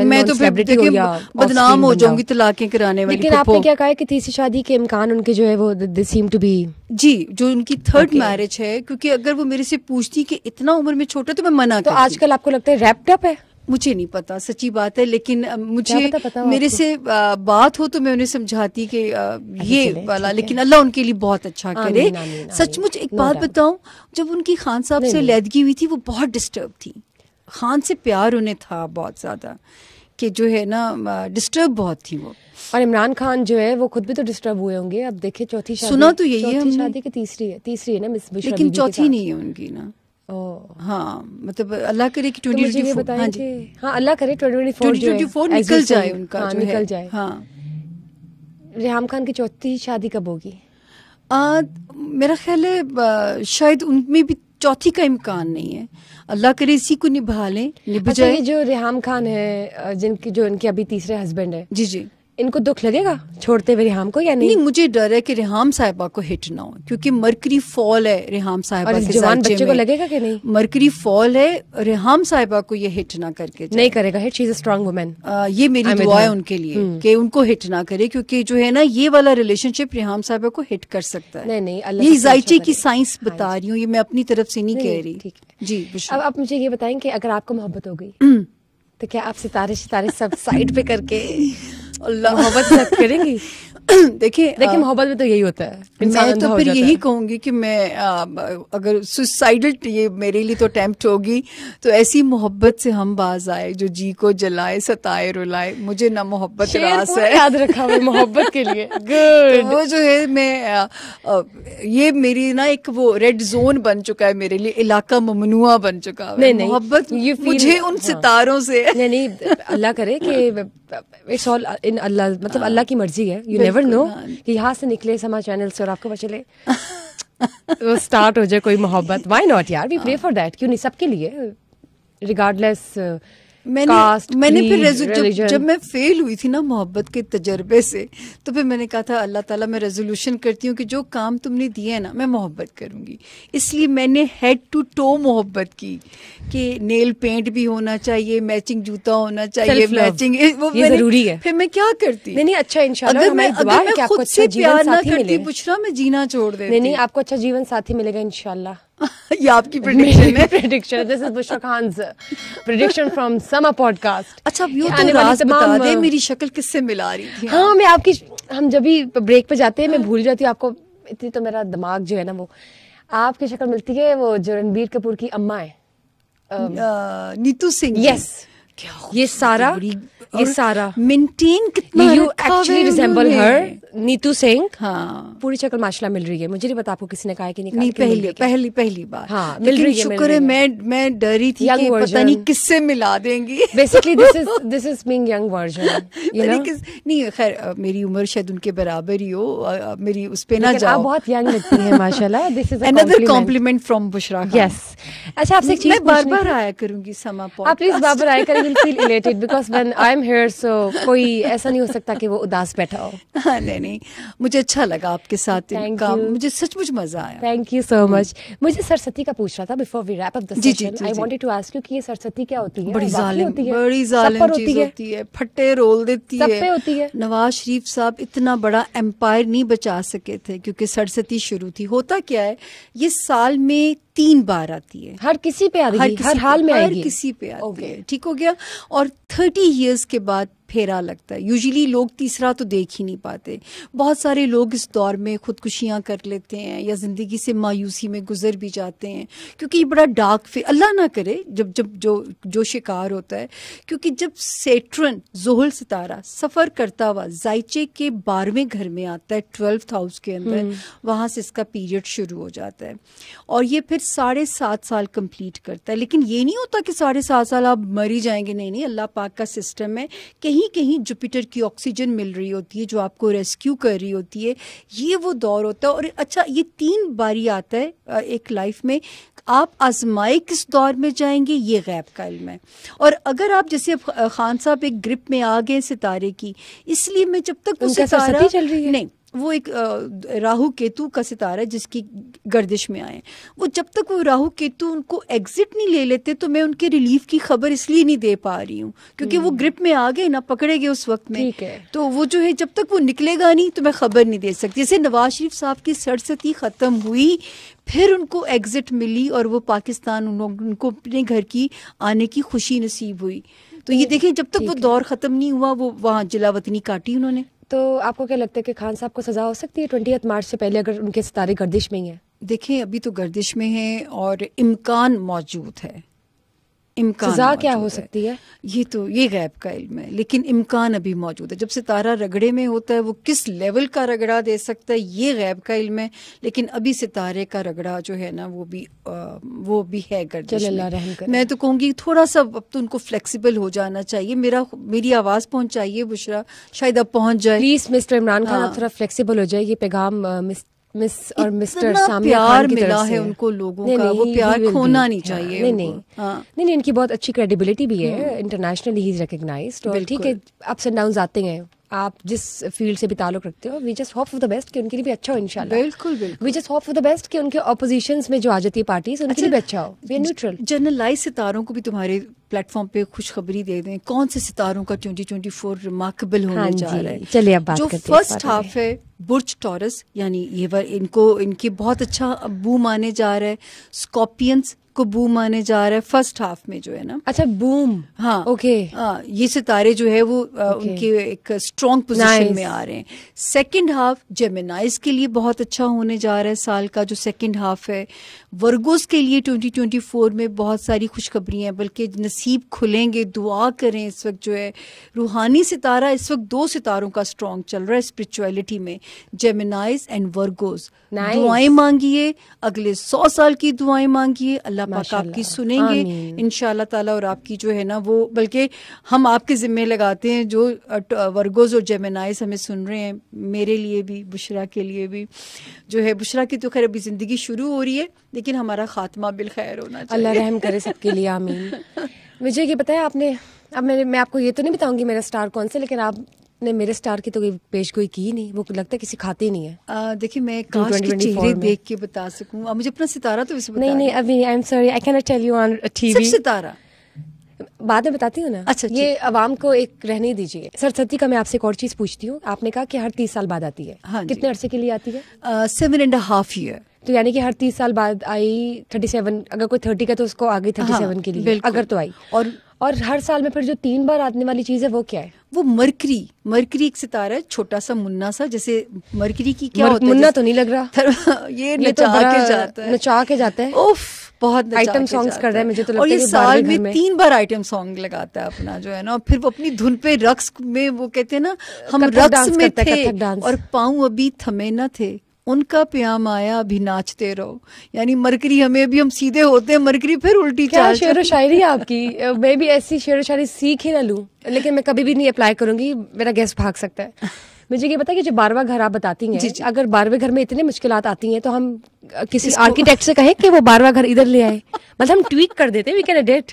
میں تو بدنام ہو جاؤں گی طلاقیں کرانے والی. لیکن آپ نے کیا کہا کہ تیسری شادی کے امکان ان کے جو ہے وہ دے سیم ٹو بی, جی جو ان کی 3rd میرج ہے. کیونکہ اگر وہ میرے سے پوچھتی کہ اتنا عمر میں چھوٹا, تو میں منع کرتی. تو آج کل آپ کو لگتا ہے ریپڈ اپ ہے؟ مجھے نہیں پتا, سچی بات ہے, لیکن مجھے میرے سے بات ہو تو میں انہیں سمجھاتی کہ یہ والا, لیکن اللہ ان کے لیے بہت اچھا کرے. سچ مچ ایک بات بتاؤں, جب ان کی خان صاحب سے علیحدگی ہوئی تھی وہ بہت ڈسٹرب تھی. خان سے پیار انہیں تھا بہت زیادہ, کہ جو ہے نا ڈسٹرب بہت تھی وہ. اور عمران خان جو ہے وہ خود بھی تو ڈسٹرب ہوئے ہوں گے. اب دیکھیں چوتھی شادی, سنا تو یہی ہے شادی کی تیسری ہے نا مس بشرا, لیکن چوتھی نہیں ہے ان کی نا. ہاں مطلب اللہ کرے کہ 2024, ہاں اللہ کرے 2024 نکل جائے ان کا, نکل جائے. ہاں ریحام خان کی چوتھی شادی کب ہوگی؟ میرا خیال ہے شاید ان میں بھی چوتھی کا امکان نہیں ہے. اللہ کرے اسی کو نبھا لیں, نبھ جائے. جو ریحام خان ہے جو ان کے ابھی تیسرے ہسبینڈ ہے, جی ان کو دکھ لگے گا چھوڑتے ہوئے ریحام کو یا نہیں؟ مجھے ڈر ہے کہ ریحام صاحبہ کو ہٹ نہ ہو، کیونکہ مرکری فال ہے ریحام صاحبہ کے جوان بچے کو لگے گا کہ نہیں؟ مرکری فال ہے، ریحام صاحبہ کو یہ ہٹ نہ کر کے نہیں کرے گا ہٹ. شی از اے اسٹرانگ وومن. یہ میری دعا ہے ان کے لیے کہ ان کو ہٹ نہ کرے، کیونکہ جو ہے نا یہ والا ریلیشن شپ ریحام صاحبہ کو ہٹ کر سکتا ہے. نہیں یہ زائچے کی سائنس بتا رہی ہوں، یہ میں اپنی طرف سے نہیں کہہ رہی. جی اب آپ مجھے یہ بتائیں کہ اگر آپ کو محبت ہو گئی تو کیا آپ ستارے سب سائڈ پہ کر کے محبت کریں گی؟ دیکھیں محبت میں تو یہی ہوتا ہے. میں تو پھر یہی کہوں گی کہ میں اگر سوسائڈل یہ میرے لیے تو اٹیمپٹ ہوگی تو ایسی محبت سے ہم باز آئے جو جی کو جلائے ستائے رلائے. مجھے نہ محبت راس ہے، یاد رکھا ہوا محبت کے لیے. گڈ. وہ جو ہے میں یہ میری نا ایک وہ ریڈ زون بن چکا ہے میرے لیے، علاقہ ممنوعہ بن چکا ہے. محبت مجھے ان ستاروں سے نہیں اللہ کرے کہ اٹس آل ان اللہ، مطلب اللہ کی مرضی ہے. یو نیور نو کہ یہاں سے نکلے سما چینل سے اور آپ کو پتہ چلے وہ اسٹارٹ ہو جائے کوئی محبت. وائی ناٹ یار، وی پرے فار دیٹ. کیوں نہیں؟ سب کے لیے ریگارڈلیس. میں نے پھر جب میں فیل ہوئی تھی نا محبت کے تجربے سے، تو پھر میں نے کہا تھا اللہ تعالیٰ میں ریزولوشن کرتی ہوں کہ جو کام تم نے دیے نا میں محبت کروں گی. اس لیے میں نے ہیڈ ٹو ٹو محبت کی کہ نیل پینٹ بھی ہونا چاہیے، میچنگ جوتا ہونا چاہیے، میچنگ یہ ضروری ہے. پھر میں کیا کرتی؟ نہیں اچھا انشاءاللہ اگر میں خود سے پیار نہ کرتی بشرا میں جینا چھوڑ دیتی. نہیں آپ کو اچھا جیون ساتھی ملے گا انشاءاللہ. یہ آپ کی پریڈکشن ہے. Prediction this is Bushra Khan's prediction from Samaa podcast. اچھا اب یہ تو راز بتا دیں میری شکل کس سے ملا رہی تھی؟ ہاں میں آپ کی، ہم جب بھی بریک پہ جاتے ہیں میں بھول جاتی ہوں آپ کو. اتنی تو میرا دماغ جو ہے نا وہ آپ کی شکل ملتی ہے، وہ جو رنبیر کپور کی اماں ہے نیتو سنگھ. یس یہ سارا مینٹین کتنا یو ایکچولی ریزمبل ہر نیتو سنگھ. ہاں پوری شکل ماشاءاللہ مل رہی ہے. مجھے نہیں پتا آپ کو کسی نے کہا کہ نہیں، پہلی بار. ہاں مل رہی ہے. شکر ہے میں ڈری تھی کہ پتہ نہیں کس سے ملا دیں گی. Basically this is being young version. نہیں خیر میری عمر شاید ان کے برابر ہی ہو، میری اس پہ نہ جاؤ. آپ بہت ینگ لگتی ہیں ماشاءاللہ. دس از another compliment from بشرا خان. یس. اچھا آپ سے ایک چیز میں بار بار آیا کروں گی سما پوڈ. آپ پلیز بار بار آیا کریں. Will feel elated because when I am here so کوئی ایسا نہیں ہو سکتا کہ وہ اداس بیٹھا ہو. نہیں مجھے اچھا لگا آپ کے ساتھ کام، مجھے سچ مچ مزہ آیا. تھینک یو سو مچ. مجھے سرستی کا پوچھنا تھا before we wrap up the session. I wanted to ask you کہ یہ سرستی کیا ہوتی ہے؟ بڑی ظالم چیز ہوتی ہے، پھٹے رول دیتی ہے. سب پہ ہوتی ہے. نواز شریف صاحب اتنا بڑا امپائر نہیں بچا سکے تھے کیونکہ سرستی شروع تھی. ہوتا کیا ہے یہ سال میں 3 بار آتی ہے. ہر کسی پہ آتی ہے، ہر حال میں آئے گی، ہر کسی پہ آتی ہے. ٹھیک ہو گیا. اور 30 ایئرس کے بعد پھیرا لگتا ہے. یوزلی لوگ تیسرا تو دیکھ ہی نہیں پاتے. بہت سارے لوگ اس دور میں خودکشیاں کر لیتے ہیں یا زندگی سے مایوسی میں گزر بھی جاتے ہیں کیونکہ یہ بڑا ڈارک اللہ نہ کرے جب جو شکار ہوتا ہے. کیونکہ جب سیٹرن زحل ستارہ سفر کرتا ہوا زائچے کے 12ویں گھر میں آتا ہے 12th ہاؤس کے اندر، وہاں سے اس کا پیریڈ شروع ہو جاتا ہے اور یہ پھر 7.5 سال کمپلیٹ کرتا ہے. لیکن یہ نہیں ہوتا کہ 7.5 سال آپ مر ہی جائیں گے. نہیں، اللہ پاک کا سسٹم ہے. کہیں جوپیٹر کی آکسیجن مل رہی ہوتی ہے جو آپ کو ریسکیو کر رہی ہوتی ہے. یہ وہ دور ہوتا ہے. اور اچھا یہ 3 باری آتا ہے ایک لائف میں. آپ آزمائے کس دور میں جائیں گے یہ غیب کا علم ہے. اور اگر آپ جیسے خان صاحب ایک گرپ میں آ گئے ستارے کی، اس لیے میں جب تک وہ ستارہ چل رہی ہے، نہیں وہ ایک راہو کیتو کا ستارہ ہے جس کی گردش میں آئے، وہ جب تک وہ راہو کیتو ان کو ایگزٹ نہیں لے لیتے تو میں ان کے ریلیف کی خبر اس لیے نہیں دے پا رہی ہوں کیونکہ وہ گرپ میں آ گئے نا، پکڑے گئے اس وقت میں. تو وہ جو ہے جب تک وہ نکلے گا نہیں تو میں خبر نہیں دے سکتی. جیسے نواز شریف صاحب کی سرستی ختم ہوئی، پھر ان کو ایگزٹ ملی اور وہ پاکستان ان کو اپنے گھر کی آنے کی خوشی نصیب ہوئی. تو یہ دیکھیں جب تک وہ دور ختم نہیں ہوا وہ وہاں جلا وطنی کاٹی انہوں نے. تو آپ کو کیا لگتا ہے کہ خان صاحب کو سزا ہو سکتی ہے 20 مارچ سے پہلے اگر ان کے ستارے گردش میں ہی ہیں؟ دیکھیں ابھی تو گردش میں ہیں اور امکان موجود ہے. سزا کیا ہو سکتی ہے یہ غیب کا علم ہے، لیکن امکان ابھی موجود ہے. جب ستارہ رگڑے میں ہوتا ہے وہ کس لیول کا رگڑا دے سکتا ہے یہ غیب کا علم ہے. لیکن ابھی ستارے کا رگڑا جو ہے نا وہ بھی ہے گردش میں. میں تو کہوں گی تھوڑا سا اب تو ان کو فلیکسیبل ہو جانا چاہیے. میری آواز پہنچائیے بشرا، شاید اب پہنچ جائے. پلیز مسٹر عمران خان آپ تھوڑا فلیکسیبل ہو جائے. یہ پیغام مس اور مسٹر سامع خان کی طرف سے ہے ان کو لوگوں کا، وہ پیار کھونا نہیں چاہیے. نہیں ان کی بہت اچھی کریڈیبلٹی بھی ہے، انٹرنیشنلی ہی از ریکگنائزڈ. اور ٹھیک ہے اپس اینڈ ڈاؤنز آتے ہیں آپ جس فیلڈ سے بھی تعلق رکھتے ہو, we just hope for the best کہ ان کے لیے بھی اچھا ہو انشاءاللہ. بالکل بالکل. We just hope for the best کہ ان کے اپوزیشنز میں جو آ جاتی ہے پارٹیز ان کے لیے بھی اچھا ہو. We are neutral. جنرلائز ستاروں کو بھی تمہارے پلیٹ فارم پہ خوشخبری دے دیں, کون سے ستاروں کا 2024 ریمارکیبل ہونے جا رہا ہے. چلیے اب بات جو کرتے ہیں. فرسٹ ہاف ہے برج ٹورس, یعنی یہ ان کے بہت اچھا بوم آنے جا رہا ہے. اسکارپینس کو بوم آنے جا رہا ہے فرسٹ ہاف میں جو ہے نا. اچھا بوم. ہاں اوکے. یہ ستارے جو ہے وہ ان کے ایک اسٹرانگ پوزیشن میں آ رہے ہیں. سیکنڈ ہاف جیمنائز کے لیے بہت اچھا ہونے جا رہا ہے سال کا جو سیکنڈ ہاف ہے. ورگوز کے لیے 2024 میں بہت ساری خوشخبریاں ہیں, بلکہ نصیب کھلیں گے. دعا کریں. اس وقت جو ہے روحانی ستارہ اس وقت 2 ستاروں کا اسٹرانگ چل رہا ہے اسپرچویلٹی میں, جیمنائز اینڈ ورگوز. دعائیں مانگیے, اگلے 100 سال کی دعائیں مانگیے, اللہ پاک آپ کی سنیں گے انشاءاللہ تعالیٰ. اور آپ کی جو ہے نا وہ, بلکہ ہم آپ کے ذمہ لگاتے ہیں جو ورگوز اور جیمنائز ہمیں سن رہے ہیں, میرے لیے بھی, بشرا کے لیے بھی جو ہے. بشرا کی تو خیر ابھی زندگی شروع ہو رہی ہے, لیکن ہمارا خاتمہ بالخیر ہونا چاہیے. اللہ رحم کرے سب کے لیے, آمین. مجھے یہ بتایا آپ نے, اب میں آپ کو یہ تو نہیں بتاؤں گی میرا سٹار کون سے, لیکن آپ نے میرے سٹار کی تو کوئی پیش گوئی کی نہیں, وہ لگتا ہے کسی کھاتے ہی نہیں ہے. دیکھیے میں کاش کے چہرے دیکھ کے بتا سکوں. اب مجھے اپنا ستارہ تو ویسے نہیں ابھی I am sorry I can not tell you on T V. ستارہ بعد میں بتاتی ہوں نا. اچھا یہ عوام کو ایک رہنے دیجیے. سرستی کا میں آپ سے ایک اور چیز پوچھتی ہوں. آپ نے کہا کہ ہر 30 سال بعد آتی ہے. کتنے عرصے کے لیے آتی ہے؟ 7.5 year. تو یعنی کہ ہر 30 سال بعد آئی 37, اگر کوئی 30 کا تو اس کو آگے 37 کے لیے اگر تو آئی. اور ہر سال میں پھر جو 3 بار آنے والی چیز ہے وہ کیا ہے؟ وہ مرکری ایک ستارہ ہے, چھوٹا سا منا سا. جیسے مرکری کی کیا ہوتا ہے, منا تو نہیں لگ رہا, یہ نچا کے جاتا ہے. اوف, بہت آئٹم سانگز کر رہا ہے. مجھے تو لگتا ہے اور یہ سال میں 3 بار آئٹم سانگ لگاتا ہے اپنا جو ہے نا. پھر وہ اپنی دھن پہ رقص میں, وہ کہتے ہیں نا ہم رقص میں تھے اور پاؤں ابھی تھمے نہ تھے, ان کا پیام آیا ابھی ناچتے رہو. یعنی مرکری ہم سیدھے ہوتے ہیں, مرکری پھر الٹی چال. شعر و شاعری آپ کی, میں بھی ایسی شعر و شاعری سیکھ ہی نہ لوں, لیکن میں کبھی بھی نہیں اپلائی کروں گی, میرا گیس بھاگ سکتا ہے. مجھے یہ بتا کہ جو 12واں گھر آپ بتاتی ہیں, اگر 12ویں گھر میں اتنے مشکلات آتی ہیں تو ہم کسی آرکیٹیکٹ سے کہیں کہ وہ 12واں گھر ادھر لے آئے, مطلب ہم ٹویک کر دیتے ہیں, وی کین ایڈٹ.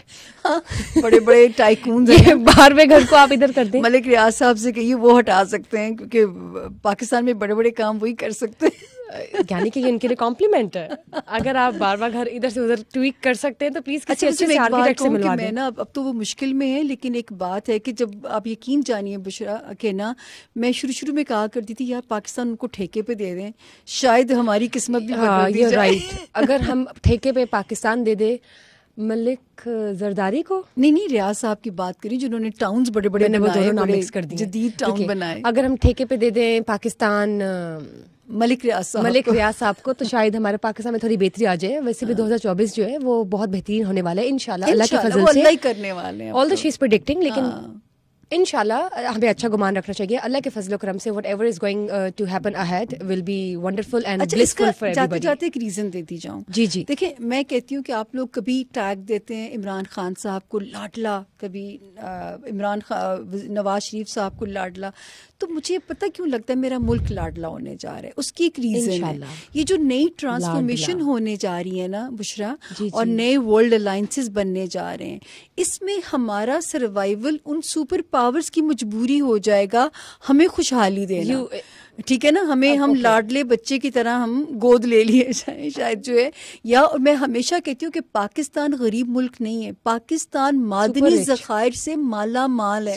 بڑے بڑے ٹائکونز ہیں, 12ویں گھر کو آپ ادھر کر دیں. ملک ریاض صاحب سے کہیے وہ ہٹا سکتے ہیں, کیونکہ پاکستان میں بڑے بڑے کام وہی کر سکتے ہیں. یعنی کہ ان کے لیے کمپلیمنٹ ہے. اگر آپ 12واں گھر ادھر سے ادھر ٹویک کر سکتے ہیں تو پلیز کسی اچھے سے آرکیٹیکٹ سے ملوا دیں. اب تو وہ مشکل میں ہے, لیکن ایک بات ہے کہ جب آپ یقین جانیے بشرا کہ نا, میں شروع میں کہا کرتی تھی یار پاکستان ان کو ٹھیکے پہ دے دیں, شاید ہماری قسمت بھی بدل دی جائے. اگر ہم ٹھیکے پہ پاکستان دے دے ملک زرداری کو, نہیں ریاض صاحب کی بات کری جنہوں نے ٹاؤنز بڑے بڑے جدید ٹاؤن بنائے. اگر ہم ٹھیکے پہ دے دیں پاکستان ملک ریاض صاحب کو, تو شاید ہمارے پاکستان میں تھوڑی بہتری آ جائے. ویسے بھی 2024 جو ہے وہ بہت بہترین ہونے والا ہے انشاءاللہ, اللہ کے فضل سے. اللہ ہی کرنے والے ہیں, آل دا شی از پریڈکٹنگ, لیکن انشاءاللہ ہمیں اچھا گمان رکھنا چاہیے. اللہ کے فضل و کرم سے whatever is going to happen ahead will be wonderful and blissful for every جاتے ایک ریزن دیتی جاؤں. جی دیکھیں, میں کہتی ہوں کہ آپ لوگ کبھی ٹیگ دیتے ہیں عمران خان صاحب کو لاڈلا, کبھی نواز شریف صاحب کو لاڈلا, تو مجھے پتہ کیوں لگتا ہے میرا ملک لاڈلا ہونے جا رہا ہے. اس کی ایک ریزن ہے, یہ جو نئی ٹرانسفارمیشن ہونے جا رہی ہے نا بشرا, اور نئے ورلڈ الائنسز بننے جا رہے ہیں, اس میں ہمارا سروائیول ان سپر پاورز کی مجبوری ہو جائے گا ہمیں خوشحالی دینا. ٹھیک ہے نا, ہم لاڈلے بچے کی طرح ہم گود لے لیے جائیں شاید جو ہے. یا میں ہمیشہ کہتی ہوں کہ پاکستان غریب ملک نہیں ہے, پاکستان معدنی ذخائر سے مالا مال ہے.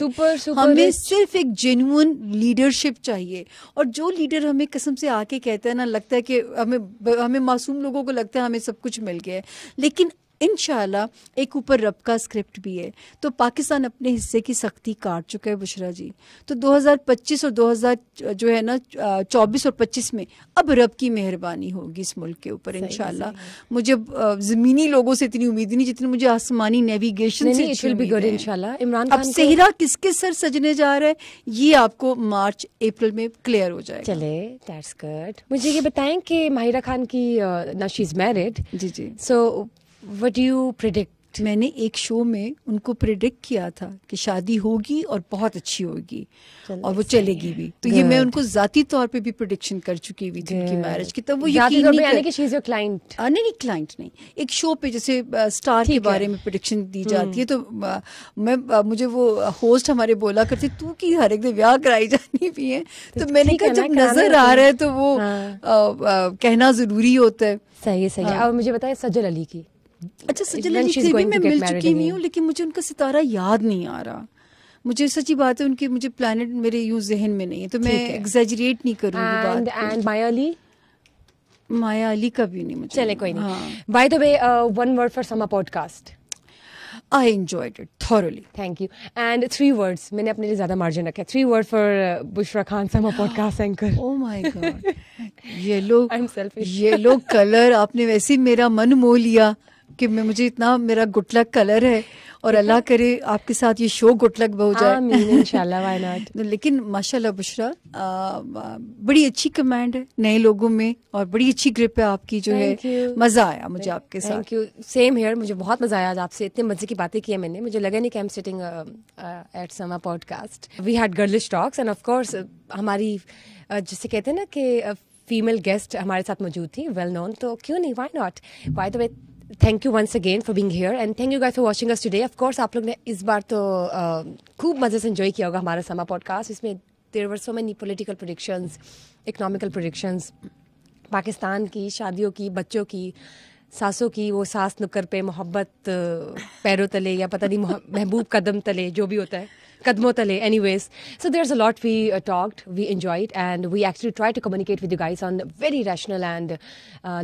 ہمیں صرف ایک جینوئن لیڈرشپ چاہیے, اور جو لیڈر ہمیں قسم سے آ کے کہتا ہے نا, لگتا ہے کہ ہمیں معصوم لوگوں کو لگتا ہے ہمیں سب کچھ مل گیا ہے, لیکن انشاءاللہ ایک اوپر رب کا اسکرپٹ بھی ہے. تو پاکستان اپنے حصے کی سختی کاٹ چکا ہے بشرا جی. تو 2025 اور 2000 جو ہے نا 24 اور 25 میں اب رب کی مہربانی ہوگی اس ملک کے اوپر انشاءاللہ. مجھے زمینی لوگوں سے اتنی امید نہیں جتنی مجھے آسمانی نیویگیشن سے انشاءاللہ. عمران خان اب صحرا کس کے سر سجنے جا رہا ہے یہ آپ کو مارچ اپریل میں کلیئر ہو جائے گا. چلے دیٹس گڈ. مجھے یہ بتائیں کہ ماہرہ خان کی نا شی از میرڈ. جی so what do you predict میں نے ایک شو میں ان کو پریڈکٹ کیا تھا کہ شادی ہوگی اور بہت اچھی ہوگی اور وہ چلے گی بھی. تو یہ میں ان کو ذاتی طور پہ بھی پریڈکشن کر چکی ہوئی تھی ان کی میرج کی. تب وہ یقین نہیں کلائنٹ نہیں, ایک شو پہ جیسے اسٹار کے بارے میں پریڈکشن دی جاتی ہے. تو میں مجھے وہ ہوسٹ ہمارے بولا کرتے تو کہ ہر ایک دن بیاہ کرائی جانی بھی ہے. تو میں نے کہا جب نظر آ رہا ہے تو وہ کہنا ضروری ہوتا ہے. صحیح. اور مجھے بتائیں سجل علی کی. اچھا, سجل علی سے بھی میں مل چکی ہوئی ہوں, لیکن مجھے ان کا ستارہ یاد نہیں آ رہا. مجھے سچی بات ہے ان کے مجھے پلانٹ میرے یوں ذہن میں نہیں ہے, تو میں ایگزیجریٹ نہیں کروں گی بات. اینڈ مایا علی کا بھی نہیں مجھے. چلے کوئی نہیں. By the way, one word for Samaa podcast. I enjoyed it thoroughly. Thank you. And 3 words. میں نے اپنے لیے زیادہ مارجن رکھا ہے. 3 words for Bushra Khan Samaa podcast anchor. Oh my God. Yellow colour آپ نے ویسے میرا من مو لیا کہ مجھے اتنا میرا گٹ لک کلر ہے, اور اللہ کرے آپ کے ساتھ یہ شو گٹ لک ہو جائے. آمین انشاءاللہ, why not. لیکن ماشاء اللہ بشرا بڑی اچھی کمانڈ ہے نئے لوگوں میں, اور بڑی اچھی گرپ ہے آپ کی جو ہے. مزہ آیا مجھے آپ کے ساتھ. Thank you. Same here. مجھے بہت مزہ آیا آج آپ سے. اتنے مزے کی باتیں کی ہیں میں نے. مجھے لگا نہیں کہ I am sitting at Samaa podcast. We had girlish talks, and of course ہماری جسے کہتے ہیں نا کہ فیمیل گیسٹ ہمارے ساتھ موجود تھی, ویل نون, تو کیوں نہیں, why not. By the way, thank you once again for being here, and thank you guys for watching us today. Of course آپ لوگ نے اس بار تو خوب مزے سے انجوائے کیا ہوگا ہمارا سما پوڈ کاسٹ. اس میں there were so many political predictions, economical predictions, Pakistan کی شادیوں کی, بچوں کی, ساسوں کی, وہ ساس نکر پہ محبت پیروں تلے, یا پتہ نہیں محبوب قدم تلے, جو بھی ہوتا ہے, قدموں تلے. Anyways, so there's a lot we talked, we enjoyed, and we actually tried to communicate with you guys on very rational and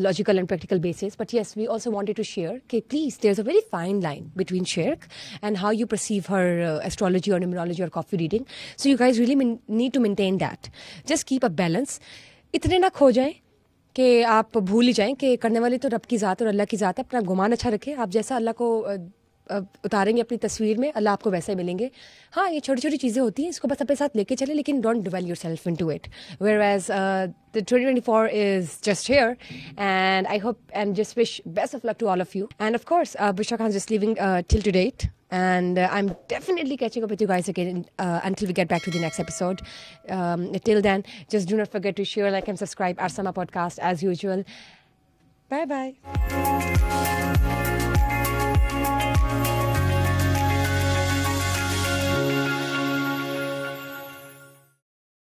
logical and practical basis. But yes, we also wanted to share that please, there's a very fine line between shirk and how you perceive her astrology or numerology or coffee reading. So you guys really need to maintain that. Just keep a balance. اتنے نہ کھو جائیں کہ آپ بھول ہی جائیں کہ کرنے والی تو رب کی ذات اور اللہ کی ذات ہے. اپنا گمان اچھا رکھیں. آپ جیسا اللہ کو اتاریں گے اپنی تصویر میں, اللہ آپ کو ویسے ملیں گے. ہاں, یہ چھوٹی چھوٹی چیزیں ہوتی ہیں, اس کو بس اپنے ساتھ لے کے چلیں, لیکن don't dwell yourself into it. Where is the 2024 is just here, and I hope and just wish best of luck to all of you. And of course, Bushra Khan's just leaving till to date, and I'm definitely catching up with you guys again until we get back to the next episode. Till then, just do not forget to share, like and subscribe our Sama podcast as usual. Bye bye.